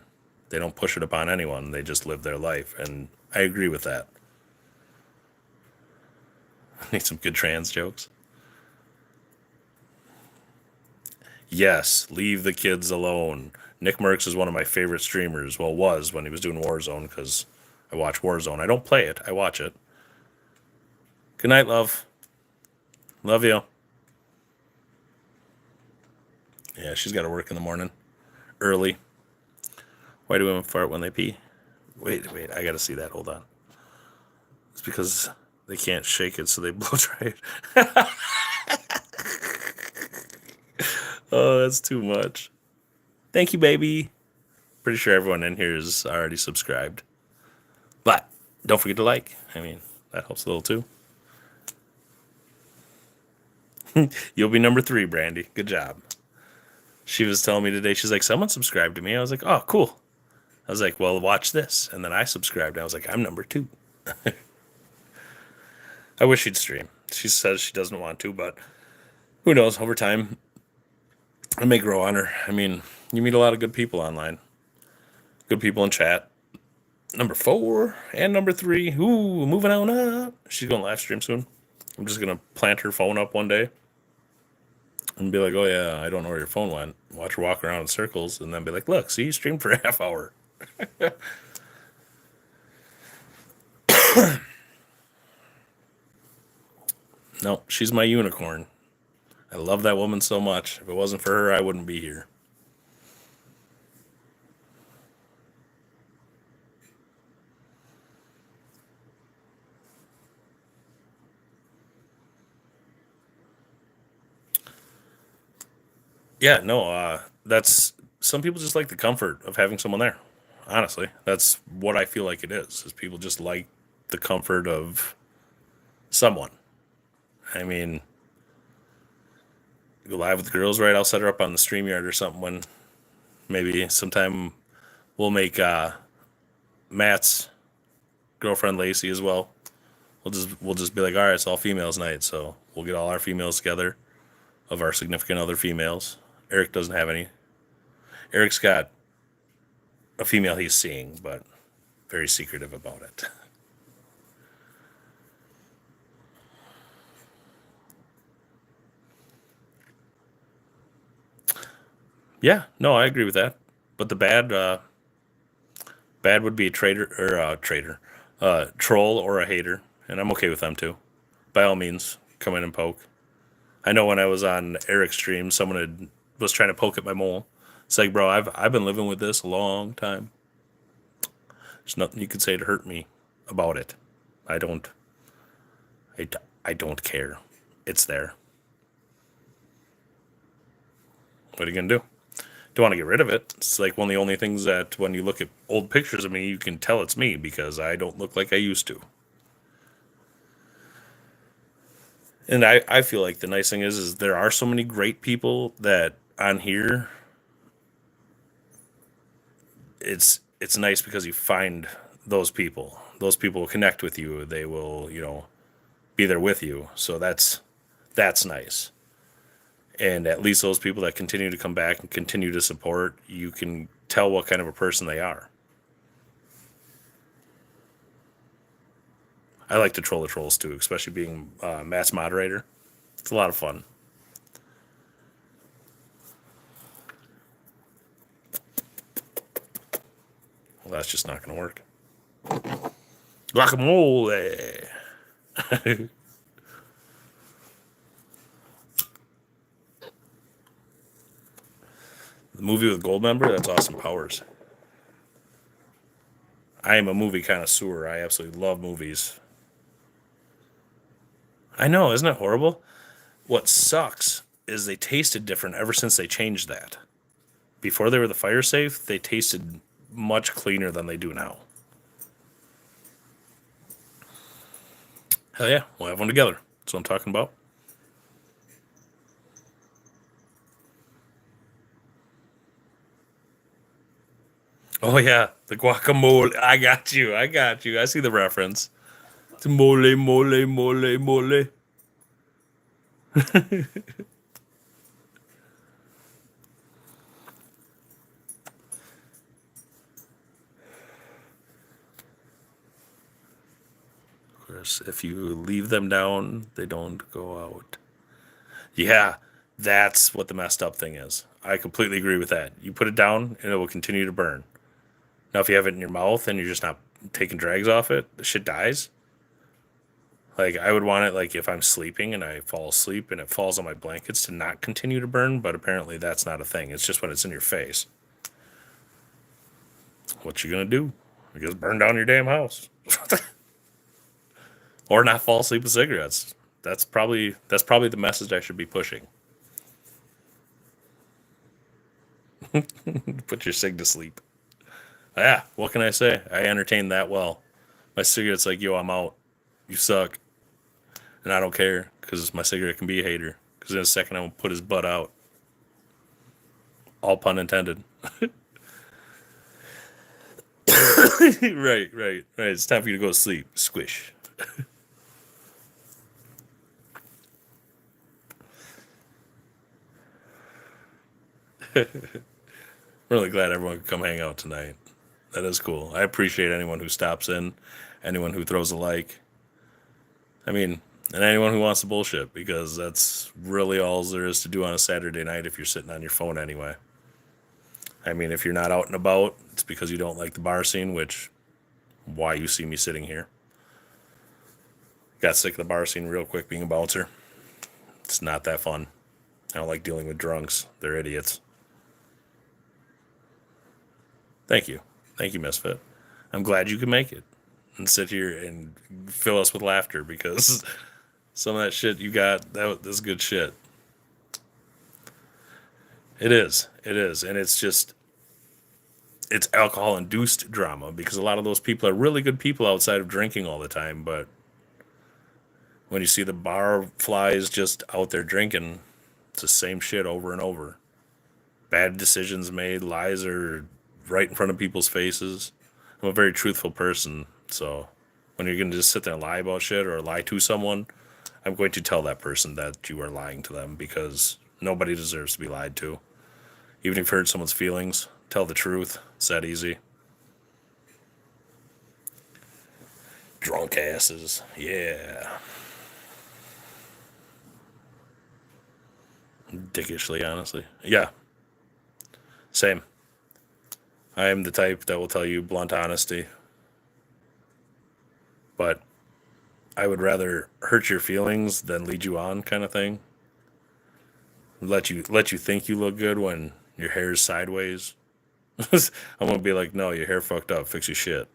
they don't push it upon anyone. They just live their life, and I agree with that. I need some good trans jokes. Yes, leave the kids alone. Nick Merckx is one of my favorite streamers. Well, was when he was doing Warzone, because I watch Warzone. I don't play it, I watch it. Good night, love. Love you. Yeah, she's got to work in the morning. Early. Why do women fart when they pee? Wait, I gotta see that. Hold on. It's because they can't shake it, so they blow dry it. Oh, that's too much. Thank you, baby. Pretty sure everyone in here is already subscribed. But don't forget to like. I mean, that helps a little too. You'll be number 3, Brandy. Good job. She was telling me today, she's like, someone subscribed to me. I was like, oh, cool. I was like, well, watch this. And then I subscribed. I was like, I'm number 2. I wish she'd stream. She says she doesn't want to, but who knows? Over time, it may grow on her. I mean, you meet a lot of good people online. Good people in chat. Number 4 and number 3. Ooh, moving on up. She's going to live stream soon. I'm just going to plant her phone up one day and be like, oh, yeah, I don't know where your phone went. Watch her walk around in circles and then be like, look, see, you streamed for a half hour. No, she's my unicorn. I love that woman so much. If it wasn't for her, I wouldn't be here. Yeah, no, that's, some people just like the comfort of having someone there. Honestly, that's what I feel like it is people just like the comfort of someone. I mean, go live with the girls, right? I'll set her up on the StreamYard or something when maybe sometime we'll make Matt's girlfriend Lacey as well. We'll just be like, all right, it's all females night, so we'll get all our females together of our significant other females. Eric doesn't have any. Eric's got a female he's seeing, but very secretive about it. Yeah, no, I agree with that. But the bad would be a troll or a hater, and I'm okay with them too. By all means, come in and poke. I know when I was on Eric's stream, was trying to poke at my mole. It's like, bro, I've been living with this a long time. There's nothing you could say to hurt me about it. I don't care. It's there. What are you gonna do? Don't want to get rid of it. It's like one of the only things that when you look at old pictures of me, you can tell it's me because I don't look like I used to. And I feel like the nice thing is there are so many great people that on here it's nice because you find those people. Those people will connect with you. They will, be there with you. So that's nice. And at least those people that continue to come back and continue to support, you can tell what kind of a person they are. I like to troll the trolls too, especially being Matt's moderator. It's a lot of fun. Well, that's just not going to work. Guacamole. The movie with Goldmember, that's Austin Powers. I am a movie connoisseur. I absolutely love movies. I know, isn't it horrible? What sucks is they tasted different ever since they changed that. Before they were the fire safe, they tasted much cleaner than they do now. Hell yeah, we'll have one together. That's what I'm talking about. Oh yeah, the guacamole. I got you. I got you. I see the reference. It's mole, mole, mole, mole. Of course, if you leave them down, they don't go out. Yeah, that's what the messed up thing is. I completely agree with that. You put it down and it will continue to burn. Now, if you have it in your mouth and you're just not taking drags off it, the shit dies. Like, I would want it, like, if I'm sleeping and I fall asleep and it falls on my blankets to not continue to burn, but apparently that's not a thing. It's just when it's in your face. What you gonna do? I guess burn down your damn house. Or not fall asleep with cigarettes. That's probably the message I should be pushing. Put your cig to sleep. Yeah, what can I say? I entertain that well. My cigarette's like, yo, I'm out. You suck. And I don't care, because my cigarette can be a hater. Because in a second, I'm going to put his butt out. All pun intended. Right. It's time for you to go to sleep. Squish. Really glad everyone could come hang out tonight. That is cool. I appreciate anyone who stops in, anyone who throws a like. I mean, and anyone who wants to bullshit, because that's really all there is to do on a Saturday night if you're sitting on your phone anyway. I mean, if you're not out and about, it's because you don't like the bar scene, which, why you see me sitting here. Got sick of the bar scene real quick being a bouncer. It's not that fun. I don't like dealing with drunks. They're idiots. Thank you. Thank you, Misfit. I'm glad you can make it and sit here and fill us with laughter, because some of that shit you got, that's good shit. It is. And it's alcohol induced drama, because a lot of those people are really good people outside of drinking all the time. But when you see the bar flies just out there drinking, it's the same shit over and over. Bad decisions made, lies are right in front of people's faces. I'm a very truthful person, so when you're going to just sit there and lie about shit or lie to someone, I'm going to tell that person that you are lying to them, because nobody deserves to be lied to. Even if you hurt someone's feelings, tell the truth. It's that easy. Drunk asses. Yeah. Dickishly, honestly. Yeah. Same. I am the type that will tell you blunt honesty. But I would rather hurt your feelings than lead you on, kind of thing. Let you think you look good when your hair is sideways. I'm gonna be like, no, your hair fucked up. Fix your shit.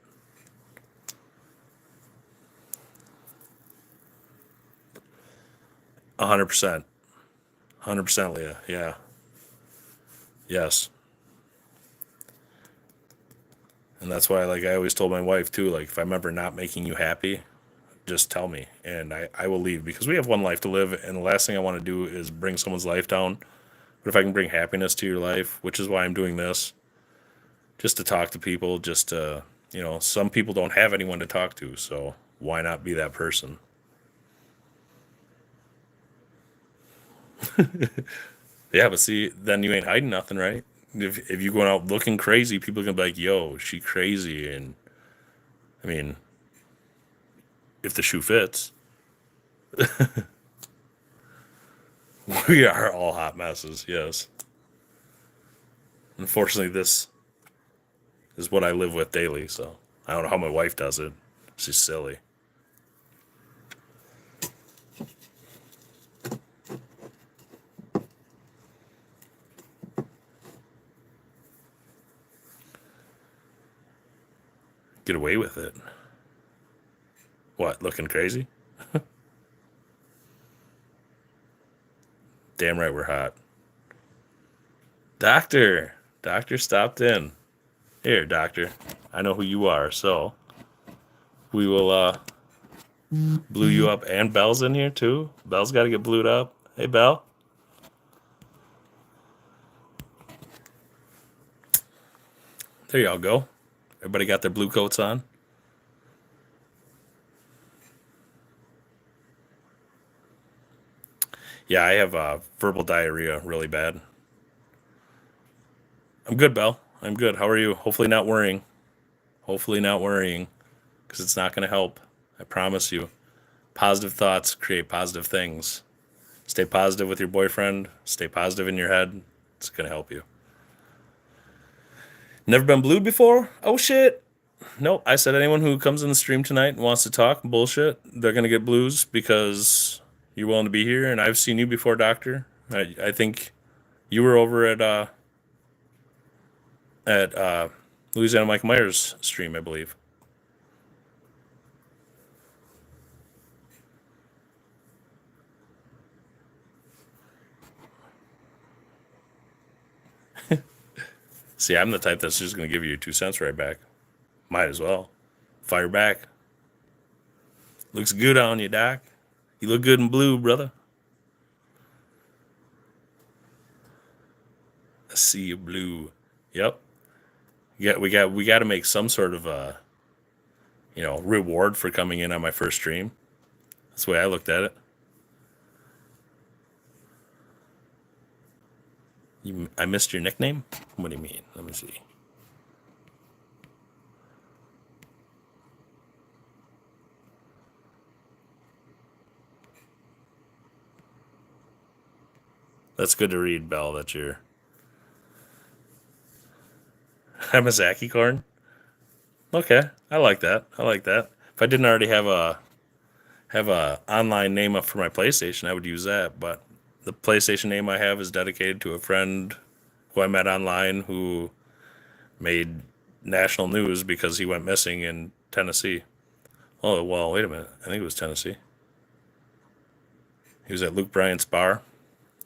$100%. 100%, Leah. Yeah. Yes. And that's why, like, I always told my wife too, like, if I'm ever not making you happy, just tell me, and I will leave, because we have one life to live, and the last thing I want to do is bring someone's life down. But if I can bring happiness to your life, which is why I'm doing this, just to talk to people, just to, some people don't have anyone to talk to, so why not be that person? Yeah, but see, then you ain't hiding nothing, right? If you going out looking crazy, people are gonna be like, "Yo, she crazy," and I mean, if the shoe fits, we are all hot messes. Yes, unfortunately, this is what I live with daily. So I don't know how my wife does it. She's silly. Get away with it. What? Looking crazy? Damn right we're hot. Doctor stopped in. Here, doctor. I know who you are, so we will blue you up, and Belle's in here too. Belle's got to get blued up. Hey, Belle. There y'all go. Everybody got their blue coats on. Yeah, I have verbal diarrhea really bad. I'm good, Belle. I'm good. How are you? Hopefully not worrying. Hopefully not worrying, because it's not going to help. I promise you. Positive thoughts create positive things. Stay positive with your boyfriend. Stay positive in your head. It's going to help you. Never been blued before? Oh, shit. Nope. I said anyone who comes in the stream tonight and wants to talk bullshit, they're going to get blues because you're willing to be here. And I've seen you before, Doctor. I think you were over at Louisiana Mike Myers' stream, I believe. See, I'm the type that's just going to give you 2 cents right back. Might as well. Fire back. Looks good on you, Doc. You look good in blue, brother. I see you blue. Yep. Yeah, we got to make some sort of reward for coming in on my first stream. That's the way I looked at it. I missed your nickname? What do you mean? Let me see. That's good to read, Belle, that you're... I'm a Zaki corn? Okay, I like that. I like that. If I didn't already have a online name up for my PlayStation, I would use that, but the PlayStation name I have is dedicated to a friend who I met online who made national news because he went missing in Tennessee. Oh, well, wait a minute. I think it was Tennessee. He was at Luke Bryant's bar.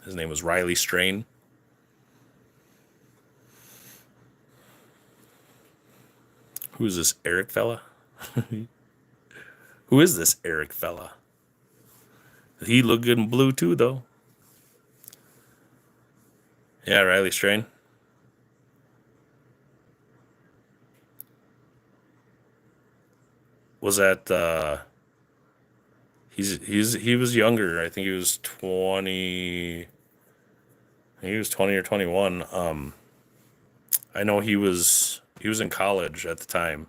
His name was Riley Strain. Who's this Eric fella? Who is this Eric fella? He looked good in blue too, though. Yeah, Riley Strain. Was that he was younger. I think he was 20. He was 20 or 21. I know he was in college at the time.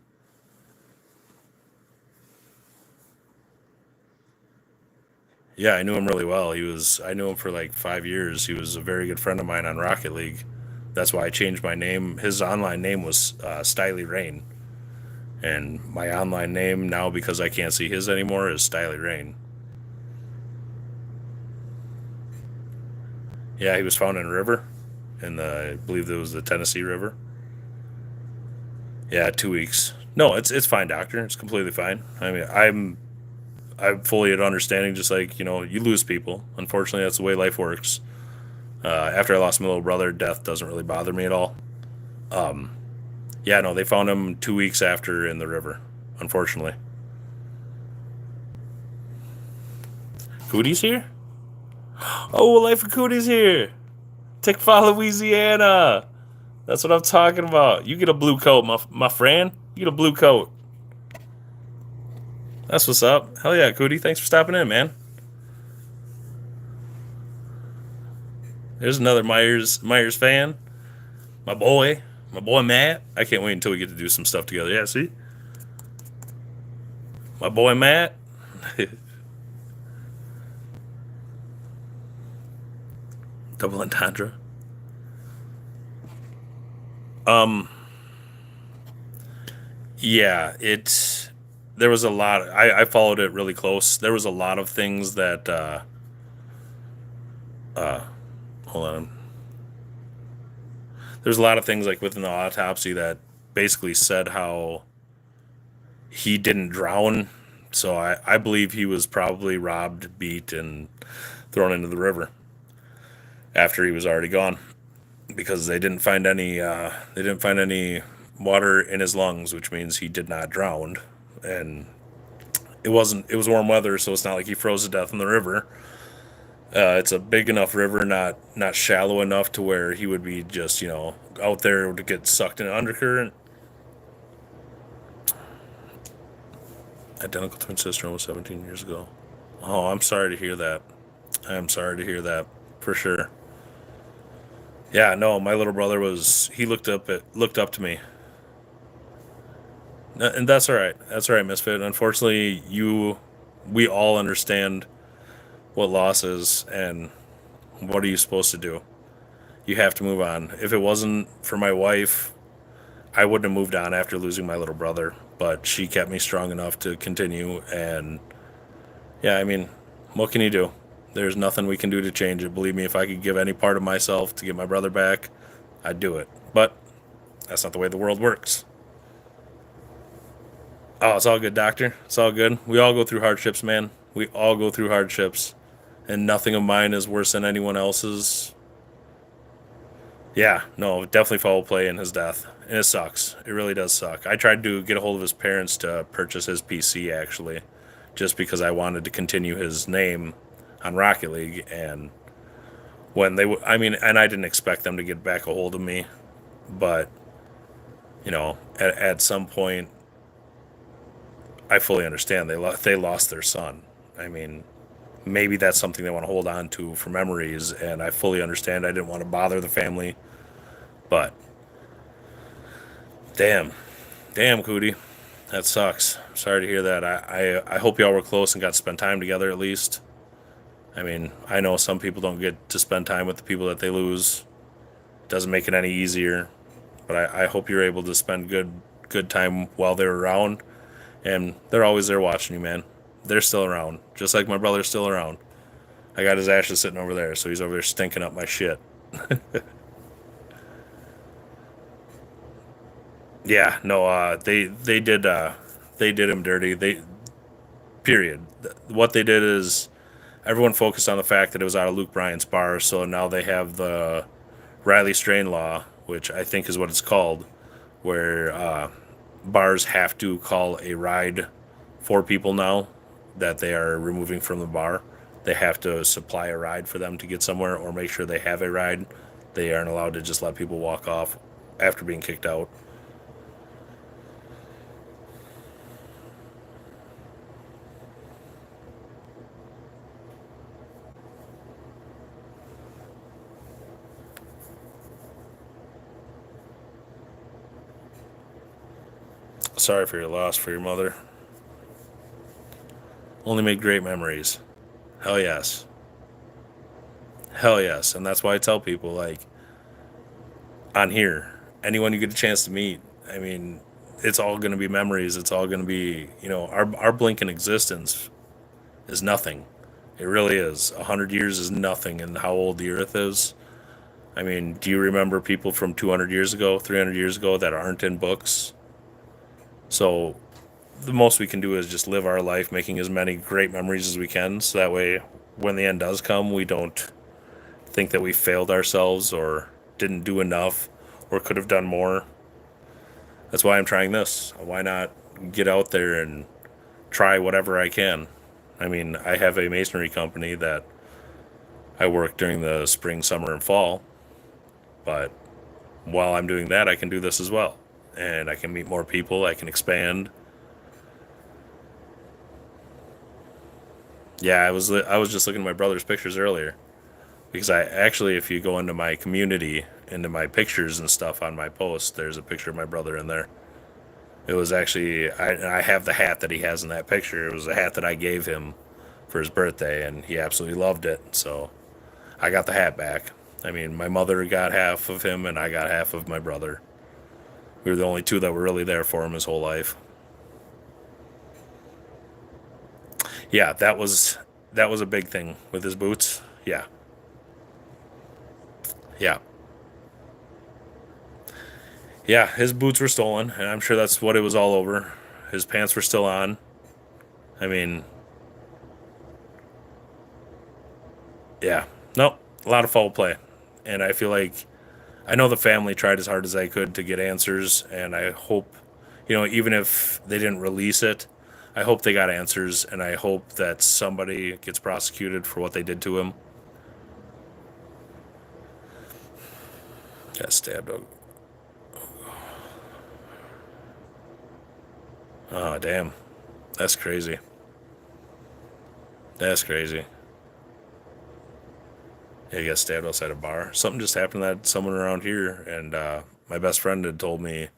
Yeah, I knew him really well. I knew him for like 5 years. He was a very good friend of mine on Rocket League. That's why I changed my name. His online name was Styly Rain. And my online name now, because I can't see his anymore, is Styly Rain. Yeah, he was found in a river. I believe it was the Tennessee River. Yeah, 2 weeks. No, it's fine, doctor. It's completely fine. I mean, I'm fully at understanding. Just like you lose people. Unfortunately, that's the way life works. After I lost my little brother, death doesn't really bother me at all. Yeah, no, they found him 2 weeks after in the river, unfortunately. Cootie's here? Oh, Life of Cootie's here! Tickfa, Louisiana! That's what I'm talking about. You get a blue coat, my friend. You get a blue coat. That's what's up. Hell yeah, Cootie. Thanks for stopping in, man. There's another Myers fan. My boy. My boy Matt. I can't wait until we get to do some stuff together. Yeah, see? My boy Matt. Double entendre. Um, yeah, there was a lot. I followed it really close. There was a lot of things that hold on. There's a lot of things like within the autopsy that basically said how he didn't drown. So I believe he was probably robbed, beat, and thrown into the river after he was already gone because they didn't find any water in his lungs, which means he did not drown. And it was warm weather, so it's not like he froze to death in the river. It's a big enough river, not shallow enough to where he would be just out there to get sucked in an undercurrent. Identical twin sister almost 17 years ago. Oh, I'm sorry to hear that. I'm sorry to hear that for sure. Yeah, no, my little brother was he looked up to me. And that's all right. That's all right, Misfit. Unfortunately, we all understand what loss is and what are you supposed to do? You have to move on. If it wasn't for my wife, I wouldn't have moved on after losing my little brother, but she kept me strong enough to continue. And yeah, I mean, what can you do? There's nothing we can do to change it. Believe me, if I could give any part of myself to get my brother back, I'd do it. But that's not the way the world works. Oh, it's all good, doctor. It's all good. We all go through hardships, man. We all go through hardships. And nothing of mine is worse than anyone else's. Yeah, no, definitely foul play in his death. And it sucks. It really does suck. I tried to get a hold of his parents to purchase his PC, actually, just because I wanted to continue his name on Rocket League. And when I mean, and I didn't expect them to get back a hold of me, but, at some point, I fully understand. They lost their son. I mean, maybe that's something they want to hold on to for memories, and I fully understand. I didn't want to bother the family, but damn, damn, Cootie, that sucks. Sorry to hear that. I hope y'all were close and got to spend time together at least. I mean, I know some people don't get to spend time with the people that they lose. Doesn't make it any easier, but I hope you're able to spend good time while they're around, and they're always there watching you, man. They're still around, just like my brother's still around. I got his ashes sitting over there, so he's over there stinking up my shit. Yeah, no, they did him dirty. Period. What they did is everyone focused on the fact that it was out of Luke Bryan's bar, so now they have the Riley Strain law, which I think is what it's called, where bars have to call a ride for people now that they are removing from the bar. They have to supply a ride for them to get somewhere or make sure they have a ride. They aren't allowed to just let people walk off after being kicked out. Sorry for your loss for your mother. Only made great memories. Hell yes. Hell yes. And that's why I tell people, like, on here, anyone you get a chance to meet, I mean, it's all going to be memories. It's all going to be, our blink in existence is nothing. It really is. 100 years is nothing in how old the earth is. I mean, do you remember people from 200 years ago, 300 years ago that aren't in books? So the most we can do is just live our life making as many great memories as we can. So that way, when the end does come, we don't think that we failed ourselves or didn't do enough or could have done more. That's why I'm trying this. Why not get out there and try whatever I can? I mean, I have a masonry company that I work during the spring, summer, and fall, but while I'm doing that, I can do this as well. And I can meet more people, I can expand. Yeah, I was just looking at my brother's pictures earlier because I actually, if you go into my community, into my pictures and stuff on my post, there's a picture of my brother in there. It was actually I have the hat that he has in that picture. It was a hat that I gave him for his birthday, and he absolutely loved it. So I got the hat back. I mean, my mother got half of him, and I got half of my brother. We were the only two that were really there for him his whole life. Yeah, that was a big thing with his boots. Yeah, yeah, yeah. His boots were stolen, and I'm sure that's what it was all over. His pants were still on. I mean, yeah, no, a lot of foul play, and I feel like I know the family tried as hard as they could to get answers, and I hope, even if they didn't release it, I hope they got answers, and I hope that somebody gets prosecuted for what they did to him. Got stabbed. Oh, damn. That's crazy. That's crazy. Yeah, he got stabbed outside a bar. Something just happened to that someone around here, and my best friend had told me,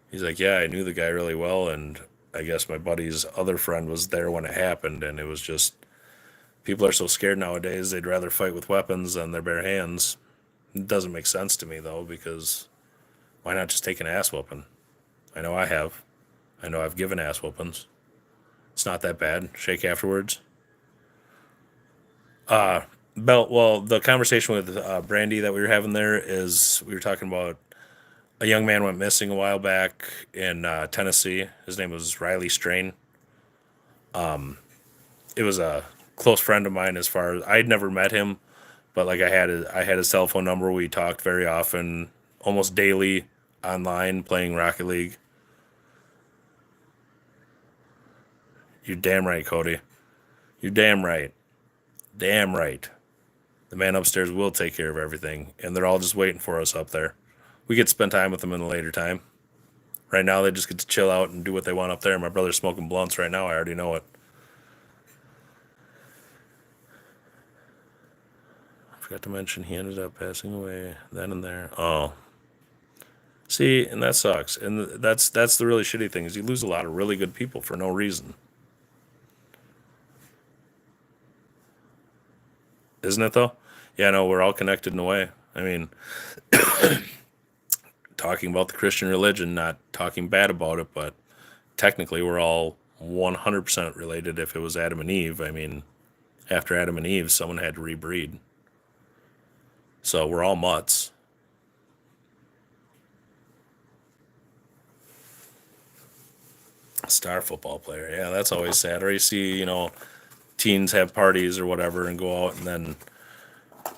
he's like, yeah, I knew the guy really well, and I guess my buddy's other friend was there when it happened, and it was just, people are so scared nowadays, they'd rather fight with weapons than their bare hands. It doesn't make sense to me, though, because why not just take an ass whooping? I know I have. I know I've given ass whoopings. It's not that bad. Shake afterwards. Well, the conversation with Brandy that we were having there is we were talking about a young man went missing a while back in Tennessee. His name was Riley Strain. It was a close friend of mine. As far as I'd never met him, but like I had his cell phone number. We talked very often, almost daily online playing Rocket League. You're damn right, Cody. You're damn right. Damn right. The man upstairs will take care of everything, and they're all just waiting for us up there. We get to spend time with them in a later time. Right now, they just get to chill out and do what they want up there. My brother's smoking blunts right now. I already know it. I forgot to mention he ended up passing away then and there. Oh, see, and that sucks. And that's the really shitty thing is you lose a lot of really good people for no reason, isn't it? Though, yeah, no, we're all connected in a way. I mean, talking about the Christian religion, not talking bad about it, but technically we're all 100% related. If it was Adam and Eve, I mean, after Adam and Eve, someone had to rebreed. So we're all mutts. Star football player. Yeah, that's always sad. Or you see, teens have parties or whatever and go out and then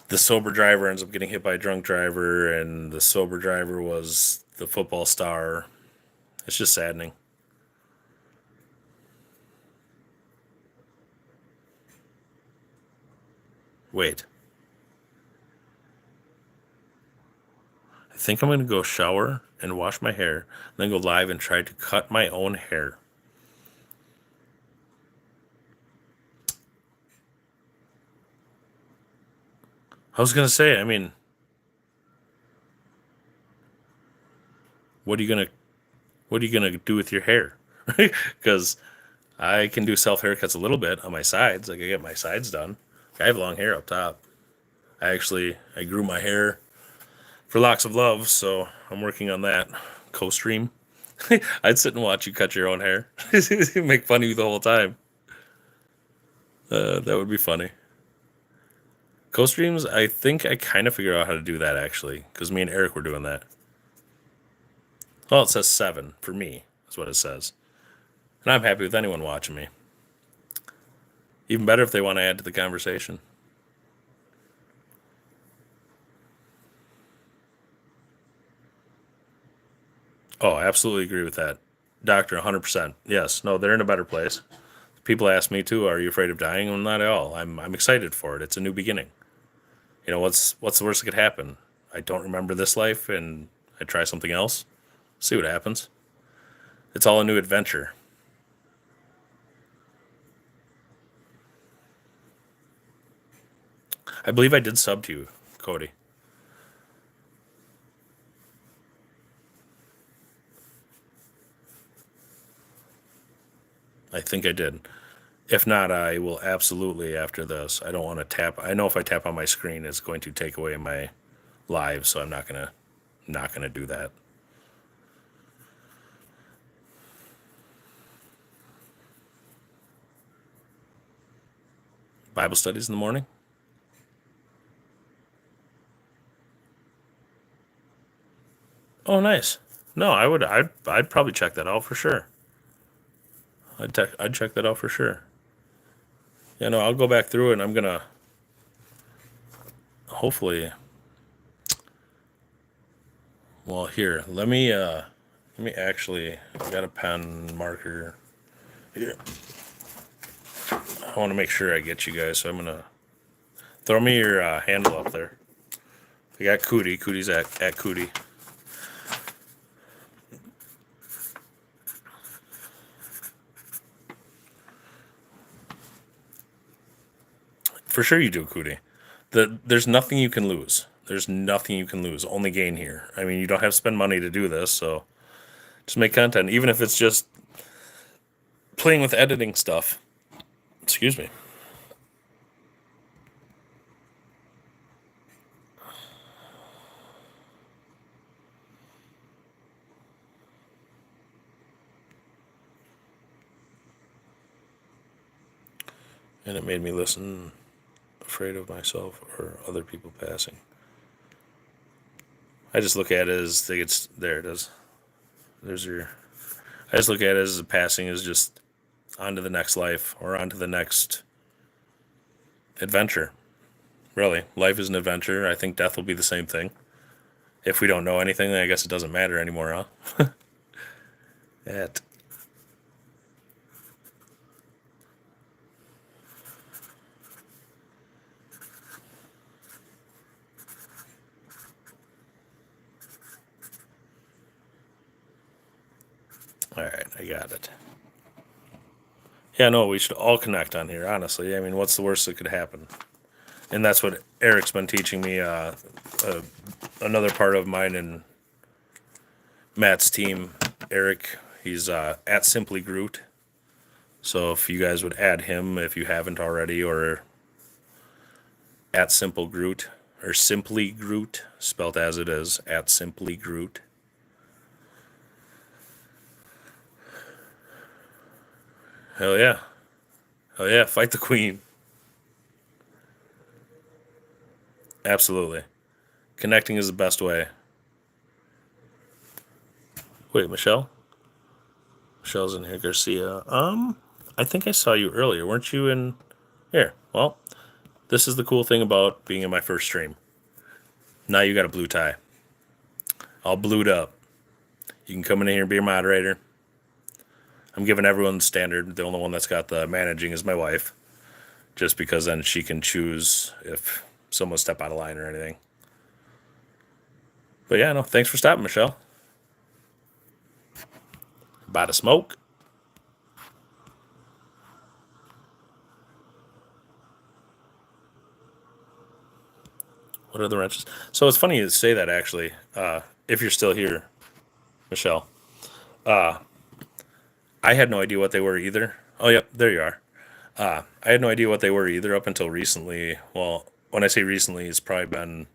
the sober driver ends up getting hit by a drunk driver and the sober driver was the football star. It's just saddening. Wait. I think I'm going to go shower and wash my hair, then go live and try to cut my own hair. I was going to say, I mean, what are you going to what are you going to do with your hair? Cuz I can do self haircuts a little bit on my sides. Like I get my sides done. I have long hair up top. I grew my hair for locks of love, so I'm working on that. Co-stream. I'd sit and watch you cut your own hair. Make fun of you the whole time. That would be funny. Co-streams, I think I kind of figured out how to do that actually, because me and Eric were doing that. Well, it says 7 for me. That's what it says. And I'm happy with anyone watching me. Even better if they want to add to the conversation. Oh, absolutely agree with that. Doctor, 100%. Yes. No, they're in a better place. People ask me too, are you afraid of dying? Well, not at all. I'm excited for it. It's a new beginning. You know, what's the worst that could happen? I don't remember this life and I try something else. See what happens. It's all a new adventure. I believe I did sub to you, Cody. I think I did. If not, I will absolutely after this. I don't want to tap. I know if I tap on my screen, it's going to take away my live, so I'm not gonna do that. Bible studies in the morning. Oh, nice. No, I would. I'd probably check that out for sure. I'd check that out for sure. Yeah, no, I'll go back through it and I'm gonna hopefully. Well, here, let me actually. I got a pen marker here. I want to make sure I get you guys, so I'm gonna throw me your handle up there. I got Cootie. Cootie's at Cootie. For sure you do, Cootie. There's nothing you can lose. There's nothing you can lose. Only gain here. I mean, you don't have to spend money to do this, so just make content, even if it's just playing with editing stuff. Excuse me. And it made me listen, afraid of myself or other people passing. I just look at it as they get there. It is. There's your. I just look at it as passing is just on to the next life or on to the next adventure. Really, life is an adventure. I think death will be the same thing. If we don't know anything, then I guess it doesn't matter anymore, huh? At all right, I got it. Yeah, no, we should all connect on here. Honestly, I mean, what's the worst that could happen? And that's what Eric's been teaching me. Another part of mine and Matt's team, Eric, he's at Simply Groot. So if you guys would add him, if you haven't already, or at Simple Groot or Simply Groot, spelt as it is, at Simply Groot. Hell yeah. Hell yeah, fight the queen. Absolutely. Connecting is the best way. Wait, Michelle? Michelle's in here, Garcia. I think I saw you earlier. Weren't you in here? Well, this is the cool thing about being in my first stream. Now you got a blue tie. All blued up. You can come in here and be a moderator. I'm giving everyone the standard. The only one that's got the managing is my wife. Just because then she can choose if someone step out of line or anything. But yeah, no, thanks for stopping, Michelle. About to smoke. What are the wrenches? So it's funny to say that actually. If you're still here, Michelle, I had no idea what they were either. Oh, yep, there you are. I had no idea what they were either up until recently. Well, when I say recently, it's probably been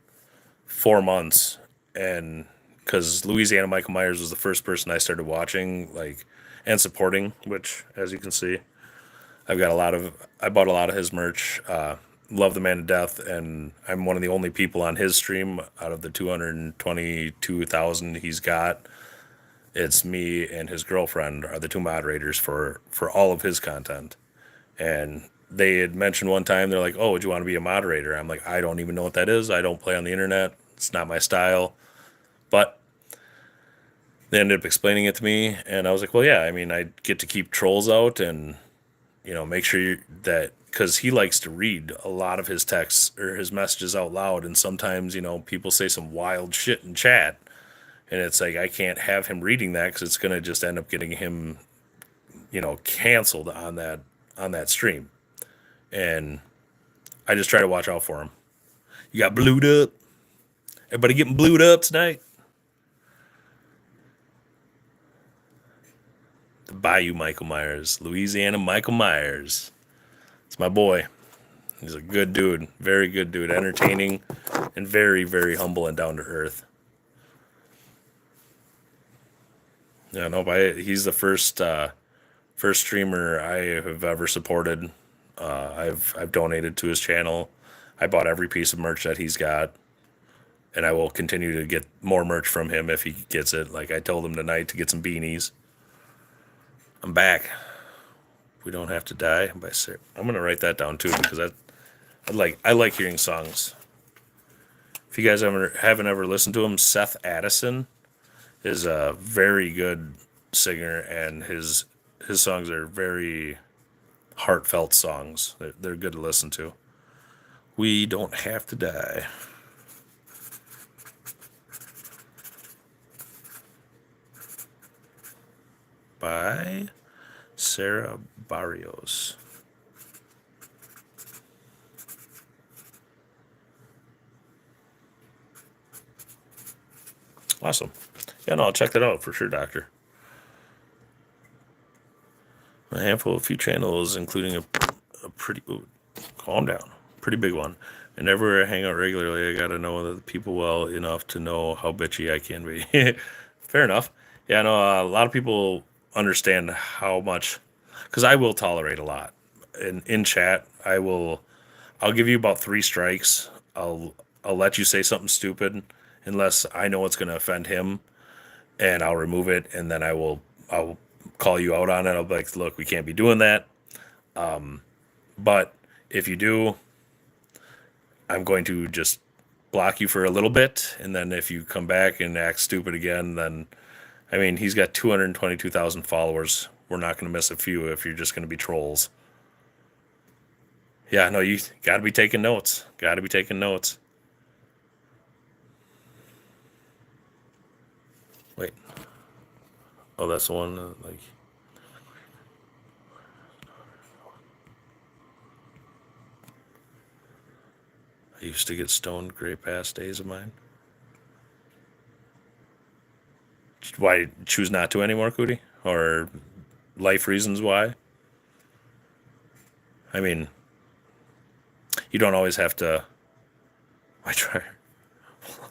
4 months, and because Louisiana Michael Myers was the first person I started watching, like, and supporting. Which, as you can see, I bought a lot of his merch. Love the man to death, and I'm one of the only people on his stream out of the 222,000 he's got. It's me and his girlfriend are the two moderators for all of his content. And they had mentioned one time, they're like, "Oh, would you want to be a moderator?" I'm like, "I don't even know what that is. I don't play on the internet. It's not my style." But they ended up explaining it to me, and I was like, well, yeah, I mean, I get to keep trolls out and, make sure that, because he likes to read a lot of his texts or his messages out loud, and sometimes, people say some wild shit in chat, and it's like, I can't have him reading that because it's going to just end up getting him, canceled on that stream. And I just try to watch out for him. You got blued up. Everybody getting blued up tonight? The Bayou Michael Myers, Louisiana Michael Myers. It's my boy. He's a good dude, very good dude, entertaining, and very, very humble and down to earth. Yeah, no, he's the first streamer I have ever supported. I've donated to his channel. I bought every piece of merch that he's got, and I will continue to get more merch from him if he gets it. Like I told him tonight to get some beanies. I'm back. We Don't Have to Die by Sarah. I'm gonna write that down too because I like hearing songs. If you guys haven't ever listened to him, Seth Addison is a very good singer, and his songs are very heartfelt songs. They're good to listen to. We Don't Have to Die. By Sarah Barrios. Awesome. Yeah, no, I'll check that out for sure, Doctor. A handful of few channels, including a pretty... Ooh, calm down. Pretty big one. And everywhere I hang out regularly, I gotta know the people well enough to know how bitchy I can be. Fair enough. Yeah, I know a lot of people understand how much... Because I will tolerate a lot. In chat, I'll give you about 3 strikes. I'll let you say something stupid unless I know it's going to offend him, and I'll remove it, and then I'll call you out on it. I'll be like, look, we can't be doing that. But if you do, I'm going to just block you for a little bit, and then if you come back and act stupid again, then I mean, he's got 222,000 followers. We're not going to miss a few if you're just going to be trolls. Yeah, no, you got to be taking notes. Got to be taking notes. Wait. Oh, that's the one, like... I used to get stoned, great past days of mine. Why choose not to anymore, Cootie? Or life reasons why? I mean, you don't always have to... I try...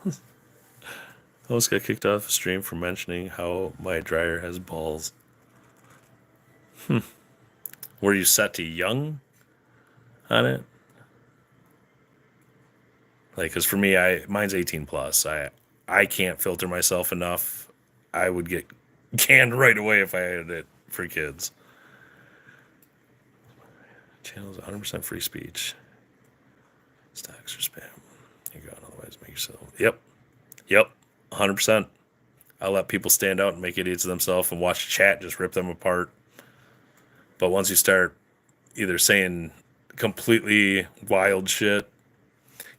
I almost got kicked off the stream for mentioning how my dryer has balls. Were you set to young on it? Like, because for me, mine's 18 plus. I can't filter myself enough. I would get canned right away if I had it for kids. Channel is 100% free speech. Stocks or spam. You go, otherwise make yourself. Yep. 100%. I'll let people stand out and make idiots of themselves and watch chat just rip them apart. But once you start either saying completely wild shit,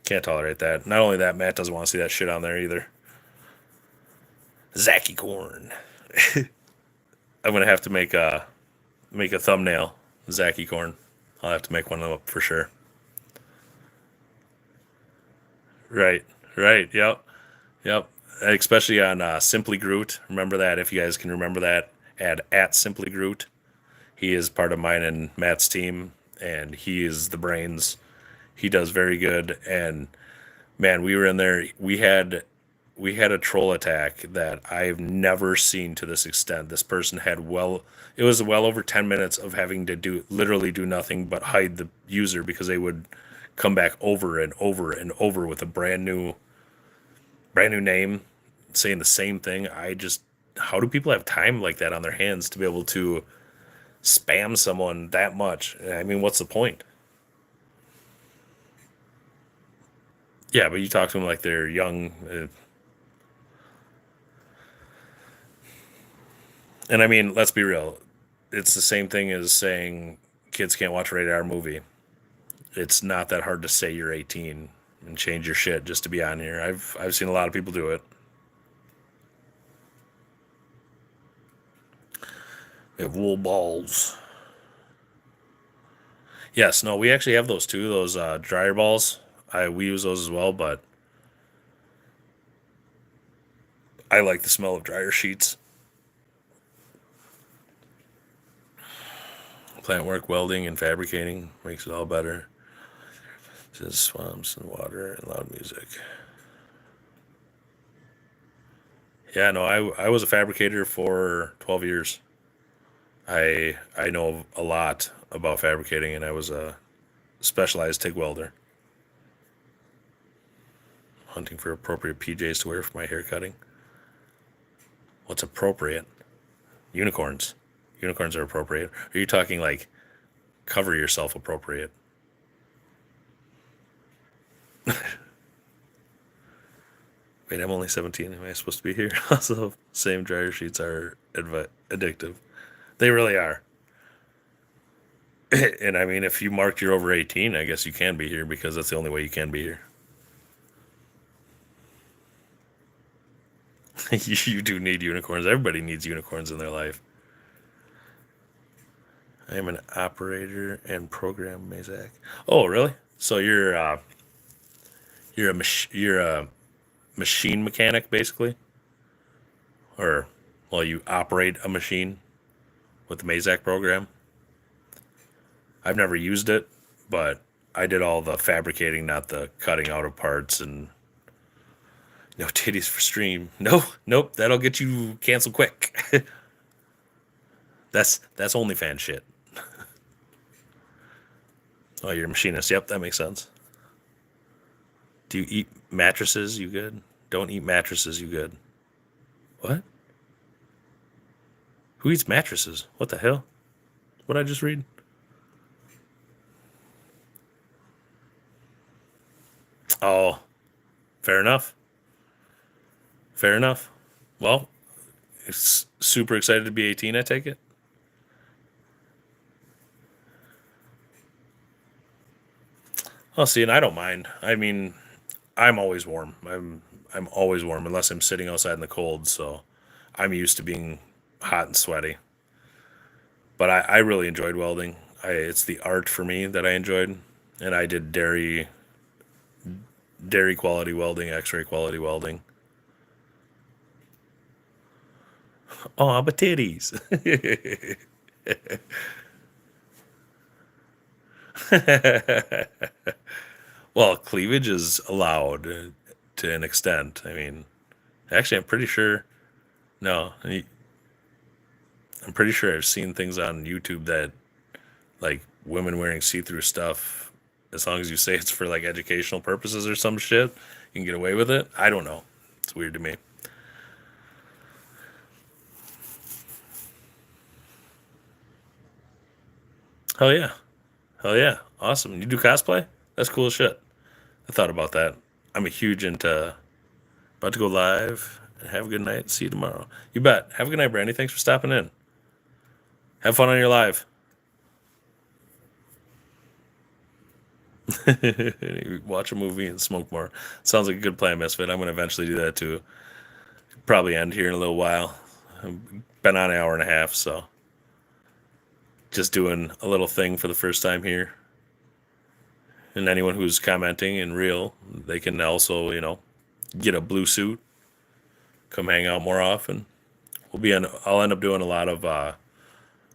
can't tolerate that. Not only that, Matt doesn't want to see that shit on there either. Zacky Corn. I'm gonna have to make a thumbnail. Zacky Corn. I'll have to make one up for sure. Right. Yep. Especially on Simply Groot. Remember that, if you guys can remember that. Add at Simply Groot. He is part of mine and Matt's team, and he is the brains. He does very good, and man, we were in there. We had a troll attack that I've never seen to this extent. This person had it was well over 10 minutes of having to literally do nothing but hide the user because they would come back over and over and over with a brand new name saying the same thing. How do people have time like that on their hands to be able to spam someone that much? I mean, what's the point? Yeah, but you talk to them like they're young. And I mean, let's be real. It's the same thing as saying kids can't watch a rated R movie. It's not that hard to say you're 18 and change your shit just to be on here. I've seen a lot of people do it. We have wool balls. Yes, no, we actually have those too. Those dryer balls. We use those as well, but I like the smell of dryer sheets. Plant work, welding, and fabricating makes it all better. It says swamps and water and loud music. Yeah, no, I was a fabricator for 12 years. I know a lot about fabricating, and I was a specialized TIG welder. Hunting for appropriate PJs to wear for my hair cutting. What's appropriate? Unicorns. Unicorns are appropriate. Are you talking like cover yourself appropriate? Wait, I'm only 17. Am I supposed to be here? Also, same dryer sheets are addictive. They really are. And I mean, if you marked you're over 18, I guess you can be here because that's the only way you can be here. You do need unicorns. Everybody needs unicorns in their life. I am an operator and program Mazak. Oh, really? So you're a machine mechanic basically, or well, you operate a machine with the Mazak program. I've never used it, but I did all the fabricating, not the cutting out of parts and no titties for stream. No, nope, that'll get you canceled quick. That's OnlyFans shit. Oh, you're a machinist. Yep, that makes sense. Do you eat mattresses? You good? Don't eat mattresses. You good? What? Who eats mattresses? What the hell? What did I just read? Oh, fair enough. Fair enough. Well, it's super excited to be 18, I take it. Oh, see, and I don't mind. I mean, I'm always warm. I'm always warm unless I'm sitting outside in the cold, so I'm used to being hot and sweaty. But I really enjoyed welding. It's the art for me that I enjoyed, and I did dairy quality welding, X-ray quality welding. Oh, but titties. Well, cleavage is allowed to an extent. I mean, actually, I'm pretty sure. No, I'm pretty sure I've seen things on YouTube that like women wearing see-through stuff, as long as you say it's for like educational purposes or some shit, you can get away with it. I don't know. It's weird to me. Hell yeah. Hell yeah. Awesome. You do cosplay? That's cool as shit. I thought about that. I'm a huge into about to go live. Have a good night. See you tomorrow. You bet. Have a good night, Brandy. Thanks for stopping in. Have fun on your live. Watch a movie and smoke more. Sounds like a good plan, Misfit. I'm going to eventually do that too. Probably end here in a little while. I've been on an hour and a half, so just doing a little thing for the first time here. And anyone who's commenting in real, they can also, get a blue suit, come hang out more often. I'll end up doing a lot of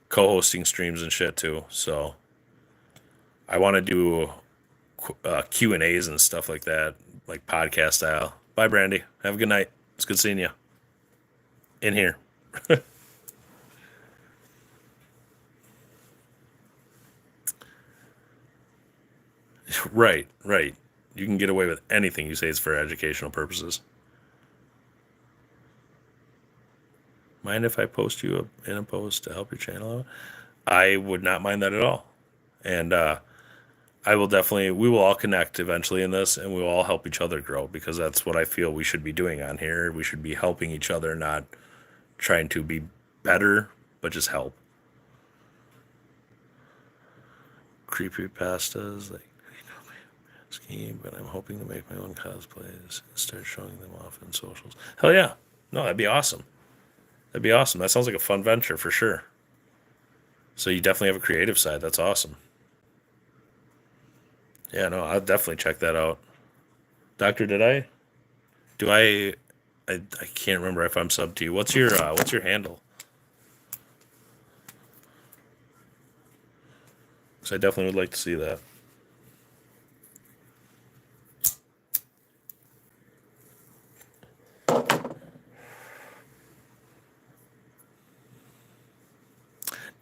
co-hosting streams and shit too. So I want to do Q&As and stuff like that, like podcast style. Bye, Brandy. Have a good night. It's good seeing you in here. Right, right. You can get away with anything you say it's for educational purposes. Mind if I post you in a post to help your channel out? I would not mind that at all. And we will all connect eventually in this, and we will all help each other grow, because that's what I feel we should be doing on here. We should be helping each other, not trying to be better, but just help. Creepypastas, like scheme, but I'm hoping to make my own cosplays and start showing them off in socials. Hell yeah. No, that'd be awesome. That'd be awesome. That sounds like a fun venture for sure. So you definitely have a creative side. That's awesome. Yeah, no, I'll definitely check that out. Doctor, I can't remember if I'm sub to you. What's your handle? Because I definitely would like to see that.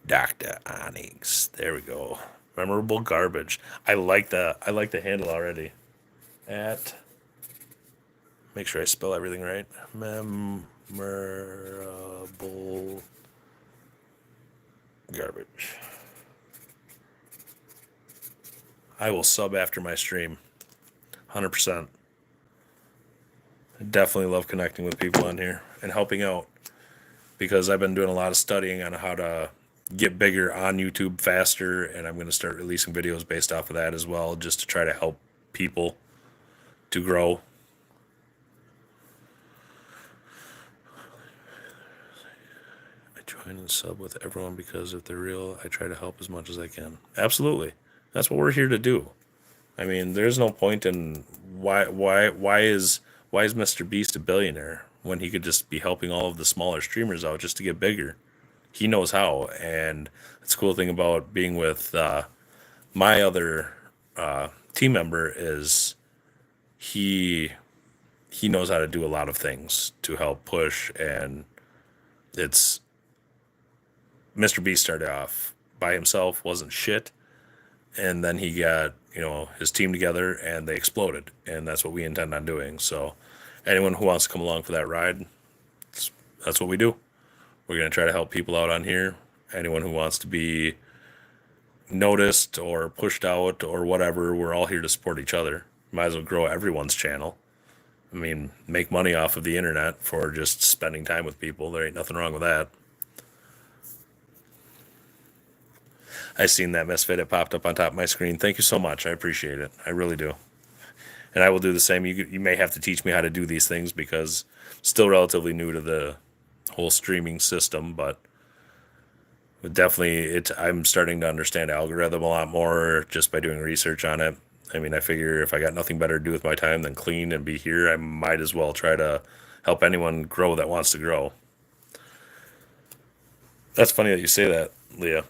Dr. Onyx. There we go. Memorable garbage. I like the handle already. At, make sure I spell everything right. Memorable garbage. I will sub after my stream. 100%. I definitely love connecting with people on here and helping out, because I've been doing a lot of studying on how to get bigger on YouTube faster, and I'm going to start releasing videos based off of that as well, just to try to help people to grow. I join and sub with everyone because if they're real, I try to help as much as I can. Absolutely. That's what we're here to do. I mean, there's no point in why is Mr. Beast a billionaire when he could just be helping all of the smaller streamers out just to get bigger. He knows how, and that's the cool thing about being with my other team member is he knows how to do a lot of things to help push, and it's Mr. Beast started off by himself, wasn't shit, and then he got his team together and they exploded, and that's what we intend on doing. So anyone who wants to come along for that ride, that's what we do. We're going to try to help people out on here. Anyone who wants to be noticed or pushed out or whatever, we're all here to support each other. Might as well grow everyone's channel. I mean, make money off of the internet for just spending time with people. There ain't nothing wrong with that. I seen that misfit. It popped up on top of my screen. Thank you so much. I appreciate it. I really do. And I will do the same. You may have to teach me how to do these things because I'm still relatively new to the whole streaming system, but definitely I'm starting to understand algorithm a lot more just by doing research on it. I mean, I figure if I got nothing better to do with my time than clean and be here, I might as well try to help anyone grow that wants to grow. That's funny that you say that, Leah.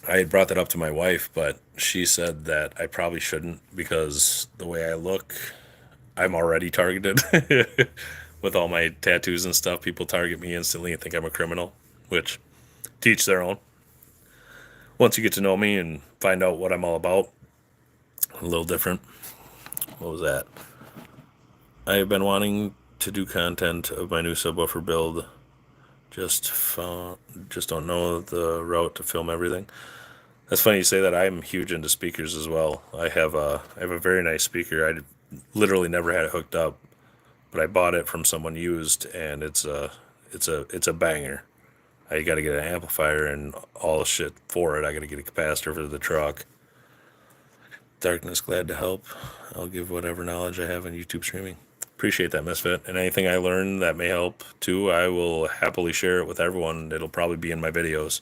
I had brought that up to my wife, but she said that I probably shouldn't because the way I look, I'm already targeted. With all my tattoos and stuff, people target me instantly and think I'm a criminal, which teach their own. Once you get to know me and find out what I'm all about, a little different. What was that? I have been wanting to do content of my new subwoofer build. Just don't know the route to film everything. That's funny you say that. I'm huge into speakers as well. I have a very nice speaker. I literally never had it hooked up, but I bought it from someone used, and it's a banger. I got to get an amplifier and all the shit for it. I got to get a capacitor for the truck. Darkness, glad to help. I'll give whatever knowledge I have on YouTube streaming. Appreciate that, Misfit. And anything I learn that may help too, I will happily share it with everyone. It'll probably be in my videos.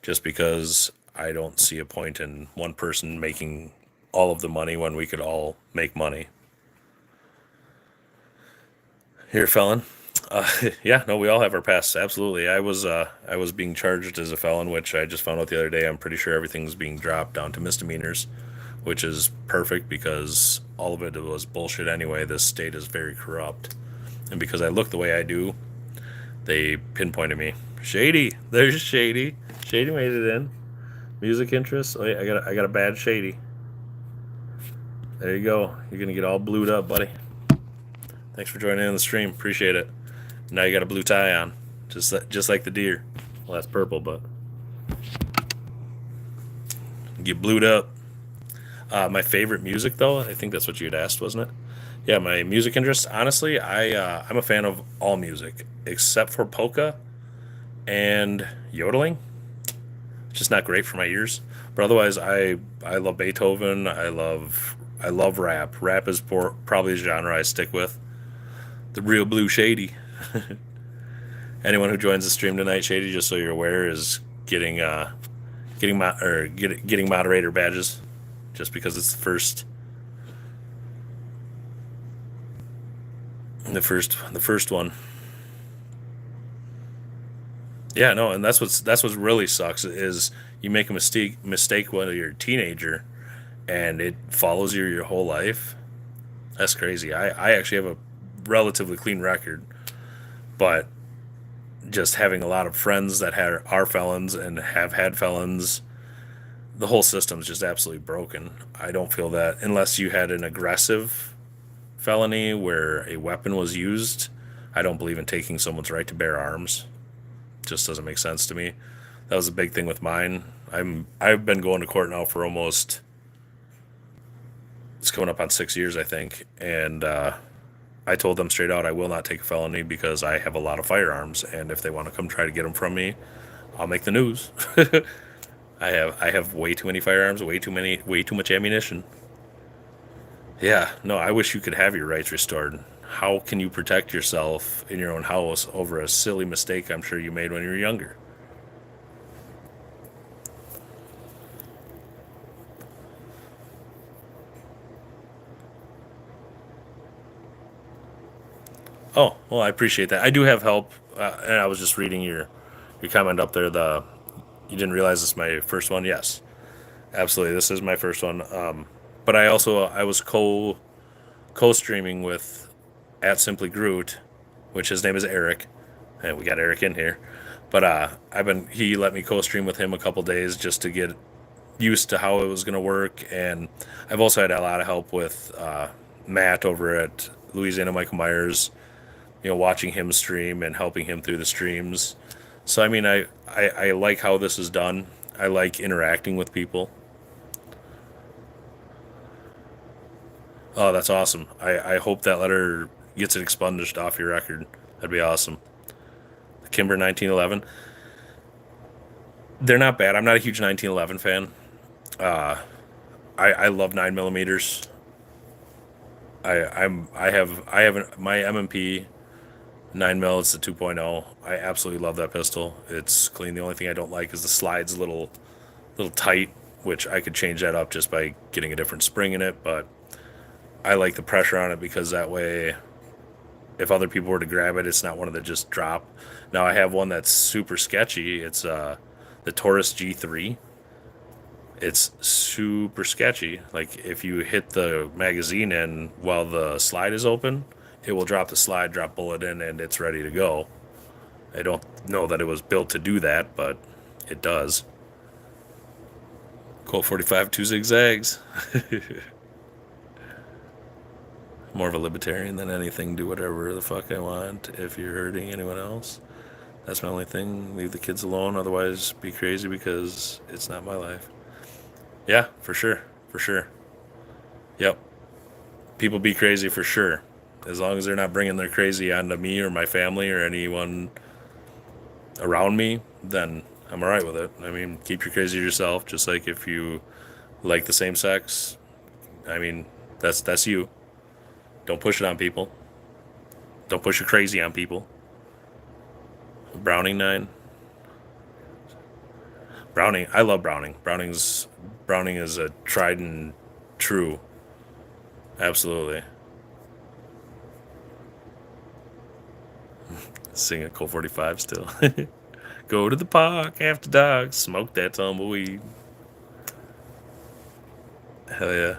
Just because I don't see a point in one person making all of the money when we could all make money. Here, felon. Yeah, no, we all have our pasts. Absolutely. I was being charged as a felon, which I just found out the other day. I'm pretty sure everything's being dropped down to misdemeanors, which is perfect because all of it was bullshit anyway. This state is very corrupt. And because I look the way I do, they pinpointed me. Shady. There's Shady. Shady made it in. Music interest. Oh yeah, I got a bad Shady. There you go. You're gonna get all blued up, buddy. Thanks for joining in the stream. Appreciate it. Now you got a blue tie on, just like the deer. Well, that's purple, but get blued up. My favorite music, though, I think that's what you had asked, wasn't it? Yeah, my music interest. Honestly, I'm a fan of all music except for polka and yodeling. It's just not great for my ears. But otherwise, I love Beethoven. I love rap. Rap is probably a genre I stick with. The real blue shady. Anyone who joins the stream tonight, Shady, just so you're aware, is getting moderator badges, just because it's the first one. Yeah, no, and that's what really sucks is you make a mistake when you're a teenager, and it follows you your whole life. That's crazy. I actually have a relatively clean record, but just having a lot of friends that are felons and have had felons, the whole system's just absolutely broken. I don't feel that unless you had an aggressive felony where a weapon was used, I don't believe in taking someone's right to bear arms. Just doesn't make sense to me. That was a big thing with mine. I've been going to court now for almost, it's coming up on 6 years, I think, and I told them straight out I will not take a felony because I have a lot of firearms, and if they want to come try to get them from me, I'll make the news. I have way too many firearms, way too much ammunition. Yeah, no, I wish you could have your rights restored. How can you protect yourself in your own house over a silly mistake I'm sure you made when you were younger? Oh, well, I appreciate that. I do have help, and I was just reading your comment up there. You didn't realize this is my first one? Yes, absolutely. This is my first one. But I was co-streaming with at Simply Groot, which his name is Eric, and we got Eric in here. But he let me co-stream with him a couple days just to get used to how it was going to work, and I've also had a lot of help with Matt over at Louisiana Michael Myers, watching him stream and helping him through the streams. So I mean, I like how this is done. I like interacting with people. Oh, that's awesome. I hope that letter gets it expunged off your record. That'd be awesome. The Kimber 1911. They're not bad. I'm not a huge 1911 fan. I love 9 millimeters. I have my M&P 9 mil. It's the 2.0. I absolutely love that pistol. It's clean. The only thing I don't like is the slide's a little tight, which I could change that up just by getting a different spring in it. But I like the pressure on it because that way, if other people were to grab it, it's not one of the just drop. Now I have one that's super sketchy. It's the Taurus G3. It's super sketchy. Like if you hit the magazine in while the slide is open, it will drop the slide, drop bullet in, and it's ready to go. I don't know that it was built to do that, but it does. Colt 45, 2 zigzags. More of a libertarian than anything. Do whatever the fuck I want. If you're hurting anyone else, that's my only thing. Leave the kids alone. Otherwise, be crazy because it's not my life. Yeah, for sure. For sure. Yep. People be crazy for sure. As long as they're not bringing their crazy onto me or my family or anyone around me, then I'm all right with it. I mean, keep your crazy yourself. Just like if you like the same sex, I mean, that's you. Don't push it on people. Don't push your crazy on people. Browning 9. Browning. I love Browning. Browning is a tried and true. Absolutely. Sing a Colt 45 still. Go to the park after dark. Smoke that tumbleweed. Hell yeah.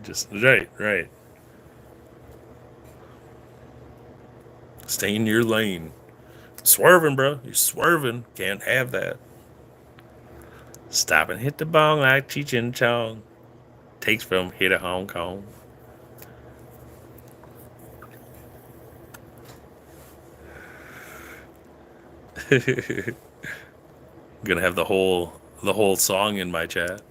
Just right. Stay in your lane. Swerving, bro. You're swerving. Can't have that. Stop and hit the bong like Cheech and Chong. Takes from here to Hong Kong. Gonna have the whole song in my chat.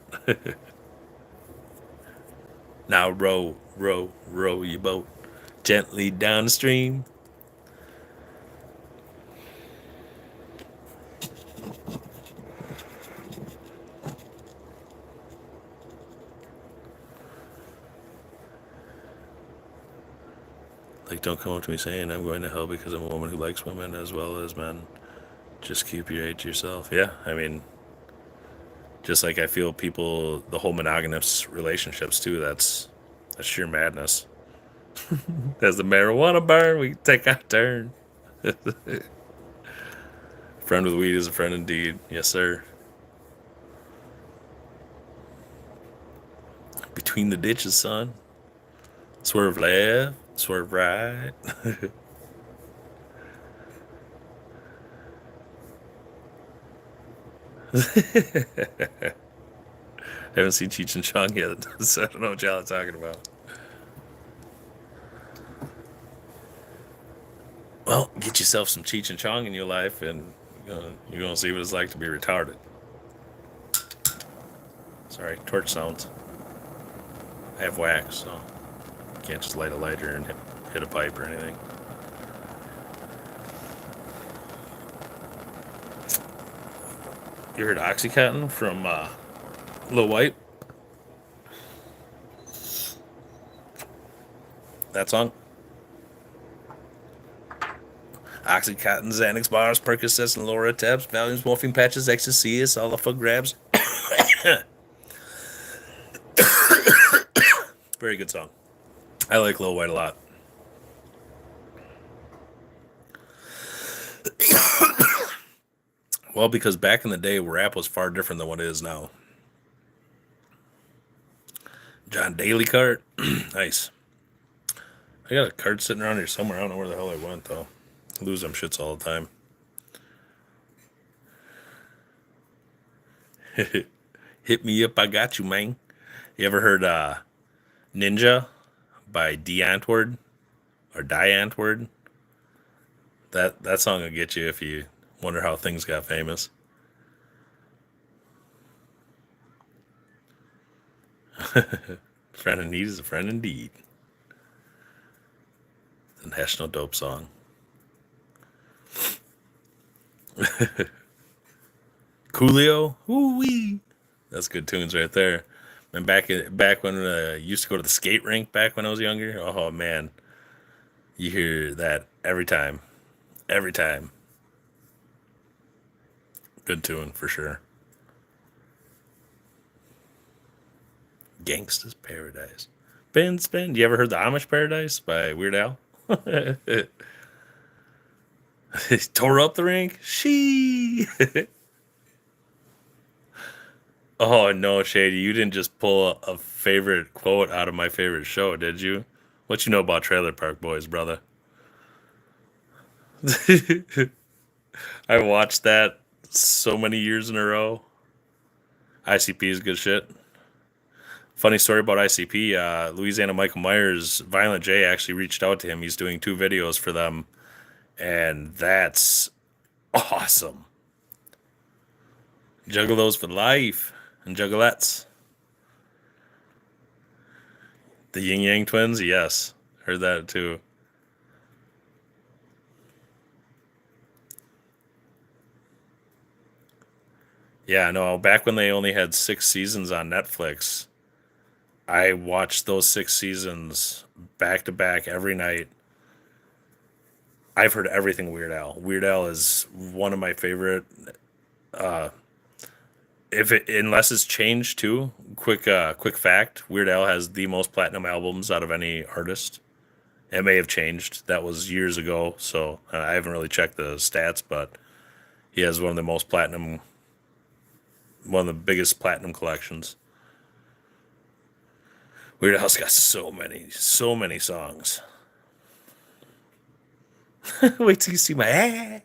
Now row your boat gently down the stream. Like, don't come up to me saying I'm going to hell because I'm a woman who likes women as well as men. Just keep your hate to yourself. Yeah, I mean, just like I feel people, the whole monogamous relationships too, that's sheer madness. As the marijuana burn, we take our turn. Friend with weed is a friend indeed. Yes, sir. Between the ditches, son. Swerve left, swerve right. I haven't seen Cheech and Chong yet, so I don't know what y'all are talking about. Well, get yourself some Cheech and Chong in your life, and you're gonna see what it's like to be retarded. Sorry, torch sounds. I have wax, so can't just light a lighter and hit a pipe or anything. You heard Oxycontin from Lil White? That song? Oxycontin, Xanax bars, Percocets, and Loratabs, Valiums, morphine patches, ecstasy, is all up for grabs. Very good song. I like Lil White a lot. Well, because back in the day, rap was far different than what it is now. John Daly cart. Nice. I got a card sitting around here somewhere. I don't know where the hell it went, though. I lose them shits all the time. Hit me up, I got you, man. You ever heard Ninja by D Antwoord or Die Antwoord? That song will get you if you wonder how things got famous. Friend in need is a friend indeed. The national dope song. Coolio, ooh wee. That's good tunes right there. And back when I used to go to the skate rink back when I was younger. Oh man, you hear that every time, every time. Good tune for sure. Gangsta's Paradise. Ben Spin. You ever heard the Amish Paradise by Weird Al? Tore up the rink. She. Oh no, Shady! You didn't just pull a favorite quote out of my favorite show, did you? What you know about Trailer Park Boys, brother? I watched that so many years in a row. ICP is good shit. Funny story about ICP. Louisiana Michael Myers, Violent J actually reached out to him. He's doing 2 videos for them, and that's awesome. Juggalos for life and juggalettes. The Yin Yang Twins, yes, heard that too. Yeah, no, back when they only had 6 seasons on Netflix, I watched those 6 seasons back to back every night. I've heard everything Weird Al. Weird Al is one of my favorite. If it unless it's changed too, quick fact: Weird Al has the most platinum albums out of any artist. It may have changed. That was years ago, so I haven't really checked the stats, but he has one of the biggest platinum collections. Weird Al's got so many songs. Wait till you see my ass.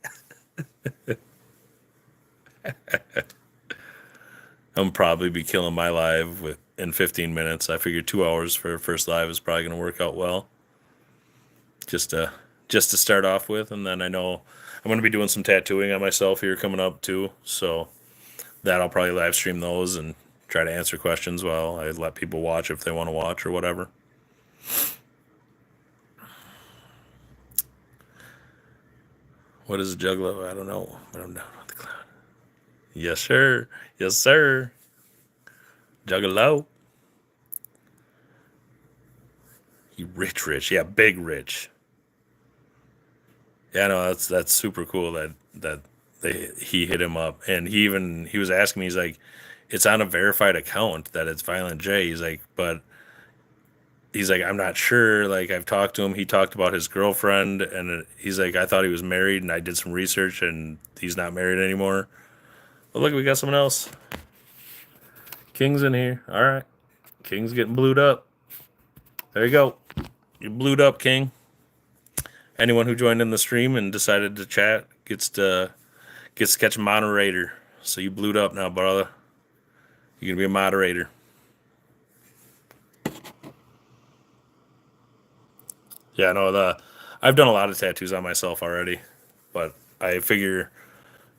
I'm probably be killing my live in 15 minutes. I figure 2 hours for a first live is probably going to work out well. Just to start off with, and then I know I'm going to be doing some tattooing on myself here coming up too. So that I'll probably live stream those and try to answer questions while I let people watch if they want to watch or whatever. What is a juggalo? I don't know, but I'm down with the clown. Yes, sir. Yes, sir. Juggalo. You rich. Yeah, big rich. Yeah, no, that's super cool that he hit him up, and he was asking me, he's like, it's on a verified account that it's Violent J. He's like, but he's like, I'm not sure. Like, I've talked to him. He talked about his girlfriend, and he's like, I thought he was married, and I did some research, and he's not married anymore. But look, we got someone else. King's in here. All right, King's getting blued up. There you go. You blued up, King. Anyone who joined in the stream and decided to chat gets to catch a moderator. So you blued up now, brother. You're gonna be a moderator. Yeah, no, I've done a lot of tattoos on myself already, but I figure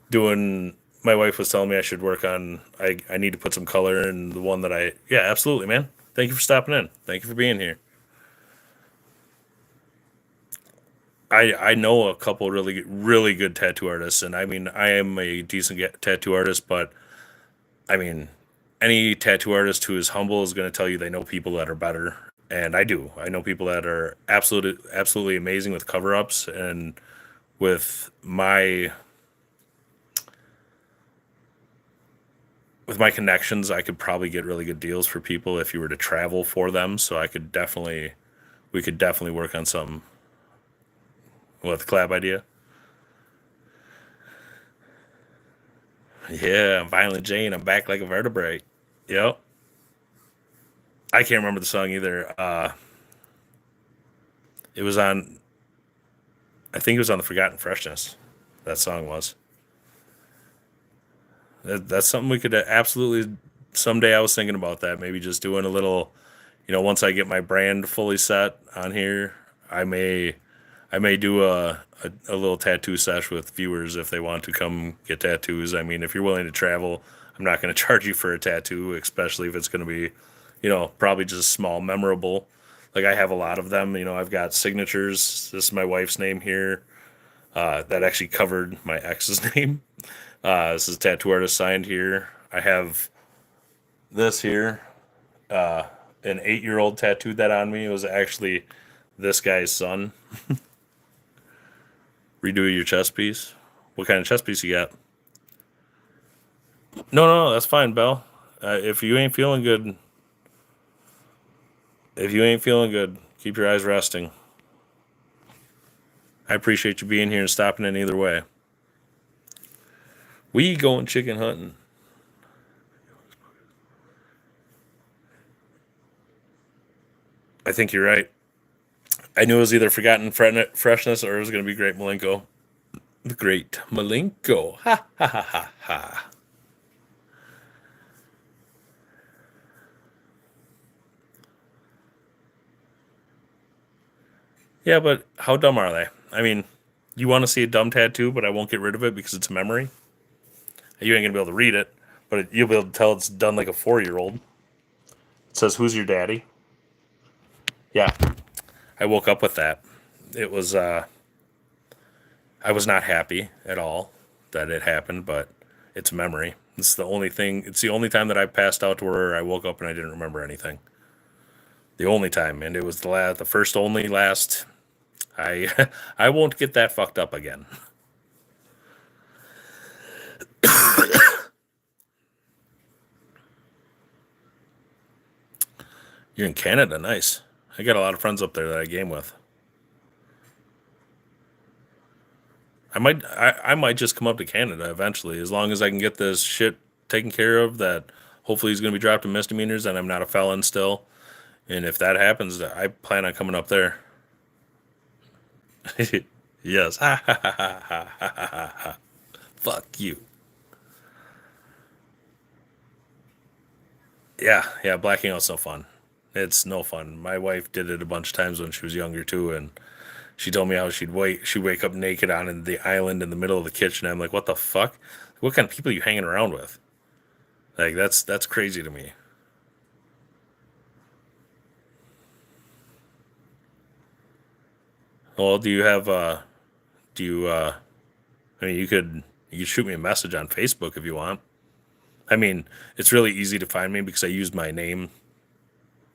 doing. My wife was telling me I should work on. I need to put some color in the one that I. Yeah, absolutely, man. Thank you for stopping in. Thank you for being here. I know a couple really good tattoo artists, and I mean I am a decent tattoo artist, but I mean any tattoo artist who is humble is going to tell you they know people that are better, and I do. I know people that are absolutely amazing with cover ups, and with my connections, I could probably get really good deals for people if you were to travel for them. So we could definitely work on something. What, the collab idea? Yeah, I'm Violent Jane. I'm back like a vertebrae. Yep. I can't remember the song either. It was on. I think it was on the Forgotten Freshness. That song was. That's something we could absolutely. Someday I was thinking about that. Maybe just doing a little. Once I get my brand fully set on here, I may do a little tattoo sesh with viewers if they want to come get tattoos. I mean, if you're willing to travel, I'm not going to charge you for a tattoo, especially if it's going to be, probably just small, memorable. Like I have a lot of them. I've got signatures. This is my wife's name here. That actually covered my ex's name. This is a tattoo artist signed here. I have this here. An 8-year-old tattooed that on me. It was actually this guy's son. Redo your chest piece. What kind of chest piece you got? No, that's fine, Belle. If you ain't feeling good, keep your eyes resting. I appreciate you being here and stopping in either way. We going chicken hunting. I think you're right. I knew it was either Forgotten Freshness or it was going to be Great Malenko. The Great Malenko. Ha ha ha ha ha. Yeah, but how dumb are they? I mean, you want to see a dumb tattoo, but I won't get rid of it because it's a memory. You ain't going to be able to read it, but you'll be able to tell it's done like a 4-year-old. It says, "Who's your daddy?" Yeah, I woke up with that. It was, I was not happy at all that it happened, but it's a memory. It's the only thing, it's the only time that I passed out to where I woke up and I didn't remember anything. The only time, and it was the first only last. I won't get that fucked up again. You're in Canada, nice. I got a lot of friends up there that I game with. I might just come up to Canada eventually, as long as I can get this shit taken care of. That hopefully he's going to be dropped in misdemeanors, and I'm not a felon still. And if that happens, I plan on coming up there. Yes. Ha ha ha ha ha ha ha. Fuck you. Yeah. Blacking out's no fun. It's no fun. My wife did it a bunch of times when she was younger too, and she told me how she'd wake up naked on the island in the middle of the kitchen. I'm like, what the fuck? What kind of people are you hanging around with? Like that's crazy to me. Well, do you I mean you could shoot me a message on Facebook if you want. I mean, it's really easy to find me because I used my name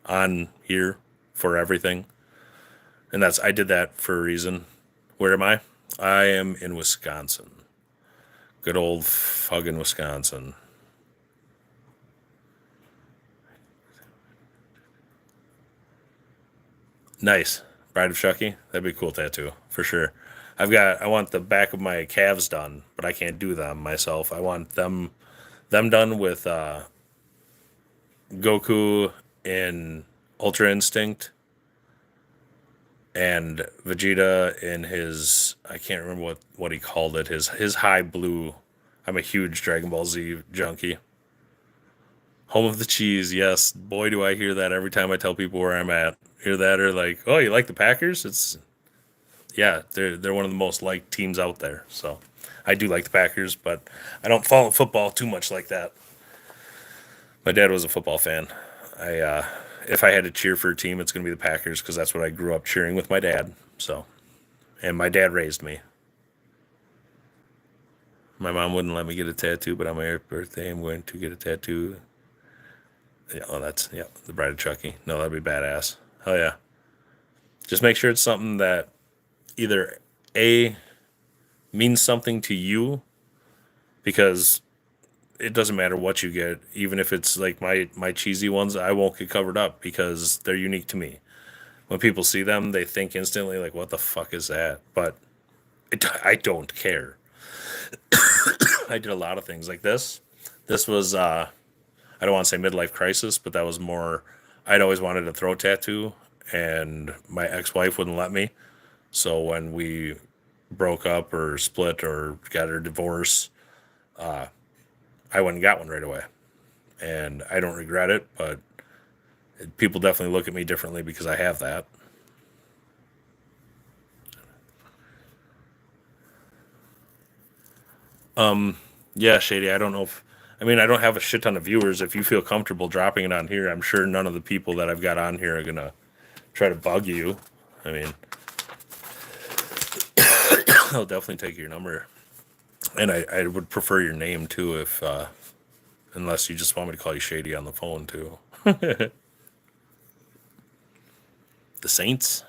on here for everything. And I did that for a reason. Where am I? I am in Wisconsin. Good old fucking Wisconsin. Nice. Bride of Chucky. That'd be a cool tattoo for sure. I want the back of my calves done, but I can't do them myself. I want them done with Goku in Ultra Instinct and Vegeta in his, I can't remember what he called it, his high blue. I'm a huge Dragon Ball Z junkie. Home of the cheese, yes. Boy, do I hear that every time I tell people where I'm at. Hear that or like, oh, you like the Packers? It's yeah, they're one of the most liked teams out there. So I do like the Packers, but I don't follow football too much like that. My dad was a football fan. I if I had to cheer for a team, it's gonna be the Packers because that's what I grew up cheering with my dad. So, and my dad raised me. My mom wouldn't let me get a tattoo, but on my birthday, I'm going to get a tattoo. Yeah, oh, that's yeah, the Bride of Chucky. No, that'd be badass. Hell yeah! Just make sure it's something that either a means something to you, because it doesn't matter what you get, even if it's like my cheesy ones, I won't get covered up because they're unique to me. When people see them, they think instantly like, "What the fuck is that?" But I don't care. I did a lot of things like this. This was I don't want to say midlife crisis, but that was more. I'd always wanted a throat tattoo, and my ex-wife wouldn't let me. So when we broke up or split or got her divorce, I went and got one right away. And I don't regret it, but people definitely look at me differently because I have that. Yeah, Shady, I don't know if, I mean, I don't have a shit ton of viewers. If you feel comfortable dropping it on here, I'm sure none of the people that I've got on here are going to try to bug you. I mean, I'll definitely take your number. And I would prefer your name too, if, unless you just want me to call you Shady on the phone too. The Saints?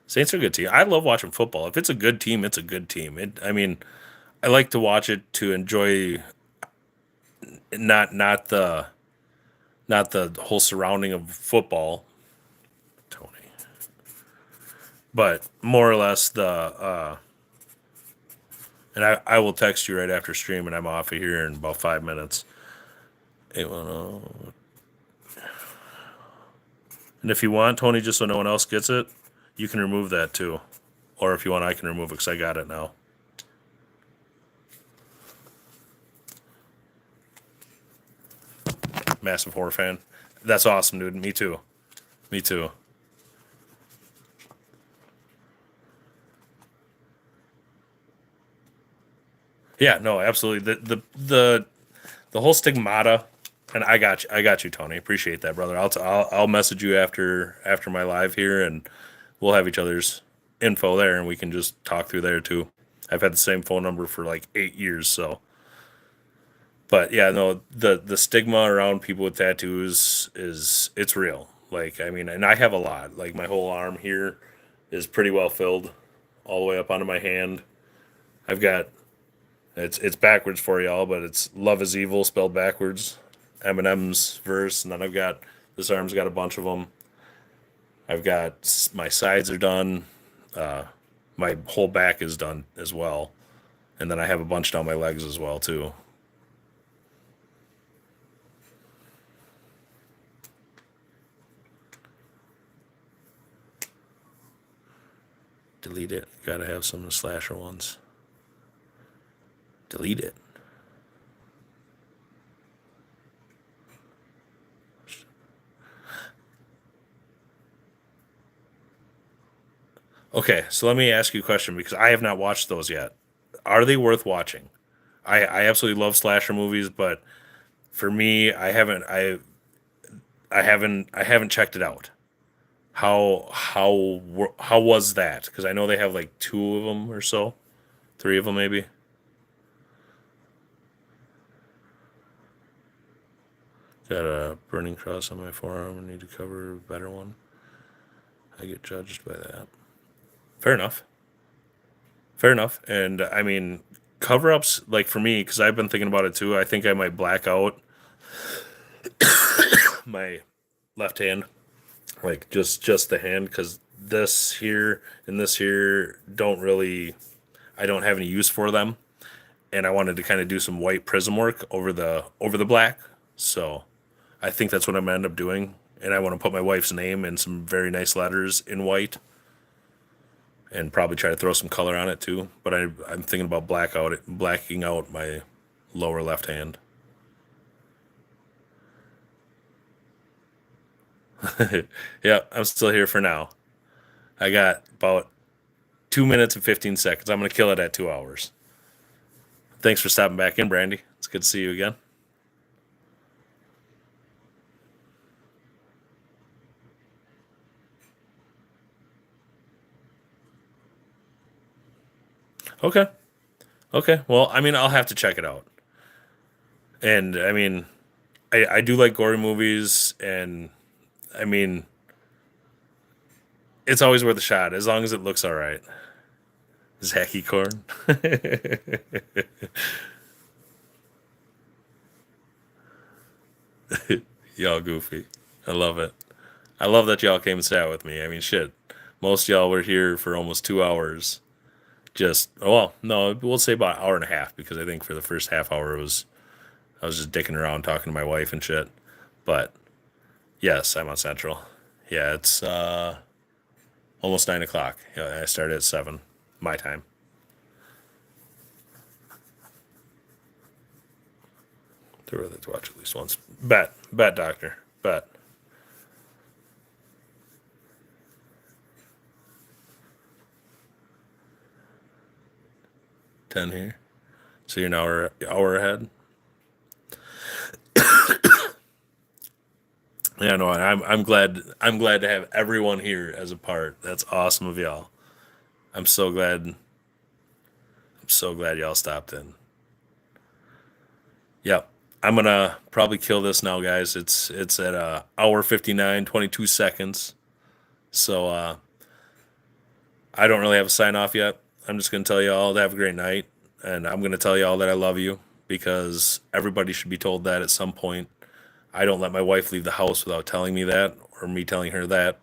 Saints are a good team. I love watching football. If it's a good team, it's a good team. I mean, I like to watch it to enjoy not not the whole surrounding of football, Tony, but more or less the. And I will text you right after stream, and I'm off of here in about 5 minutes. 810. And if you want, Tony, just so no one else gets it, you can remove that too. Or if you want, I can remove it because I got it now. Massive horror fan. That's awesome, dude. Me too. Me too. Yeah, no, absolutely. The whole stigmata, and I got you, Tony. Appreciate that, brother. I'll message you after my live here, and we'll have each other's info there, and we can just talk through there too. I've had the same phone number for like 8 years, so. But yeah, no, the stigma around people with tattoos is it's real. Like I mean, and I have a lot. Like my whole arm here is pretty well filled, all the way up onto my hand. I've got it's backwards for y'all, but it's love is evil spelled backwards. Eminem's verse, and then I've got this arm's got a bunch of them. I've got my sides are done. My whole back is done as well, and then I have a bunch down my legs as well too. Delete it. Gotta have some of the slasher ones. Delete it. Okay, so let me ask you a question because I have not watched those yet. Are they worth watching? I absolutely love slasher movies, but for me, I haven't checked it out. How was that? Because I know they have like two of them or so, three of them maybe. Got a burning cross on my forearm. I need to cover a better one. I get judged by that. Fair enough. Fair enough. And I mean, cover ups, like for me, because I've been thinking about it too. I think I might black out my left hand, like just the hand, because this here and this here don't really, I don't have any use for them, and I wanted to kind of do some white prism work over the black. So I think that's what I'm gonna end up doing, and I want to put my wife's name and some very nice letters in white, and probably try to throw some color on it too. But I'm thinking about blacking out my lower left hand. Yeah, I'm still here for now. I got about 2 minutes and 15 seconds. I'm gonna kill it at 2 hours. Thanks for stopping back in, Brandy. It's good to see you again. Okay. Okay. Well, I mean, I'll have to check it out. And I mean, I do like gory movies, and I mean, it's always worth a shot as long as it looks all right. Zacky corn. Y'all goofy. I love it. I love that y'all came and sat with me. I mean, shit. Most y'all were here for almost 2 hours. Just, well, no, we'll say about an hour and a half, because I think for the first half hour I was just dicking around talking to my wife and shit. But yes, I'm on Central. Yeah, it's almost 9 o'clock. Yeah, I started at 7 my time. They're worth it to watch at least once. Bet, doctor, bet. 10 here. So you're an hour ahead. Yeah, no, I'm glad to have everyone here as a part. That's awesome of y'all. I'm so glad. I'm so glad y'all stopped in. Yep. I'm gonna probably kill this now, guys. It's at hour 59, 22 seconds. So I don't really have a sign off yet. I'm just gonna tell y'all to have a great night, and I'm gonna tell y'all that I love you, because everybody should be told that at some point. I don't let my wife leave the house without telling me that, or me telling her that.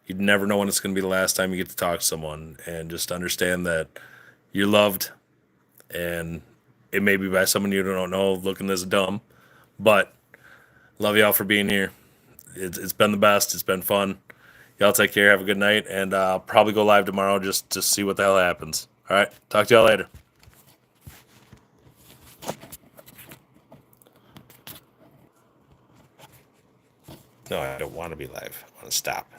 You'd never know when it's going to be the last time you get to talk to someone, and just understand that you're loved, and it may be by someone you don't know looking this dumb, but love y'all for being here. It's been the best. It's been fun. Y'all take care. Have a good night, and probably go live tomorrow just to see what the hell happens. All right. Talk to y'all later. No, I don't want to be live. I want to stop.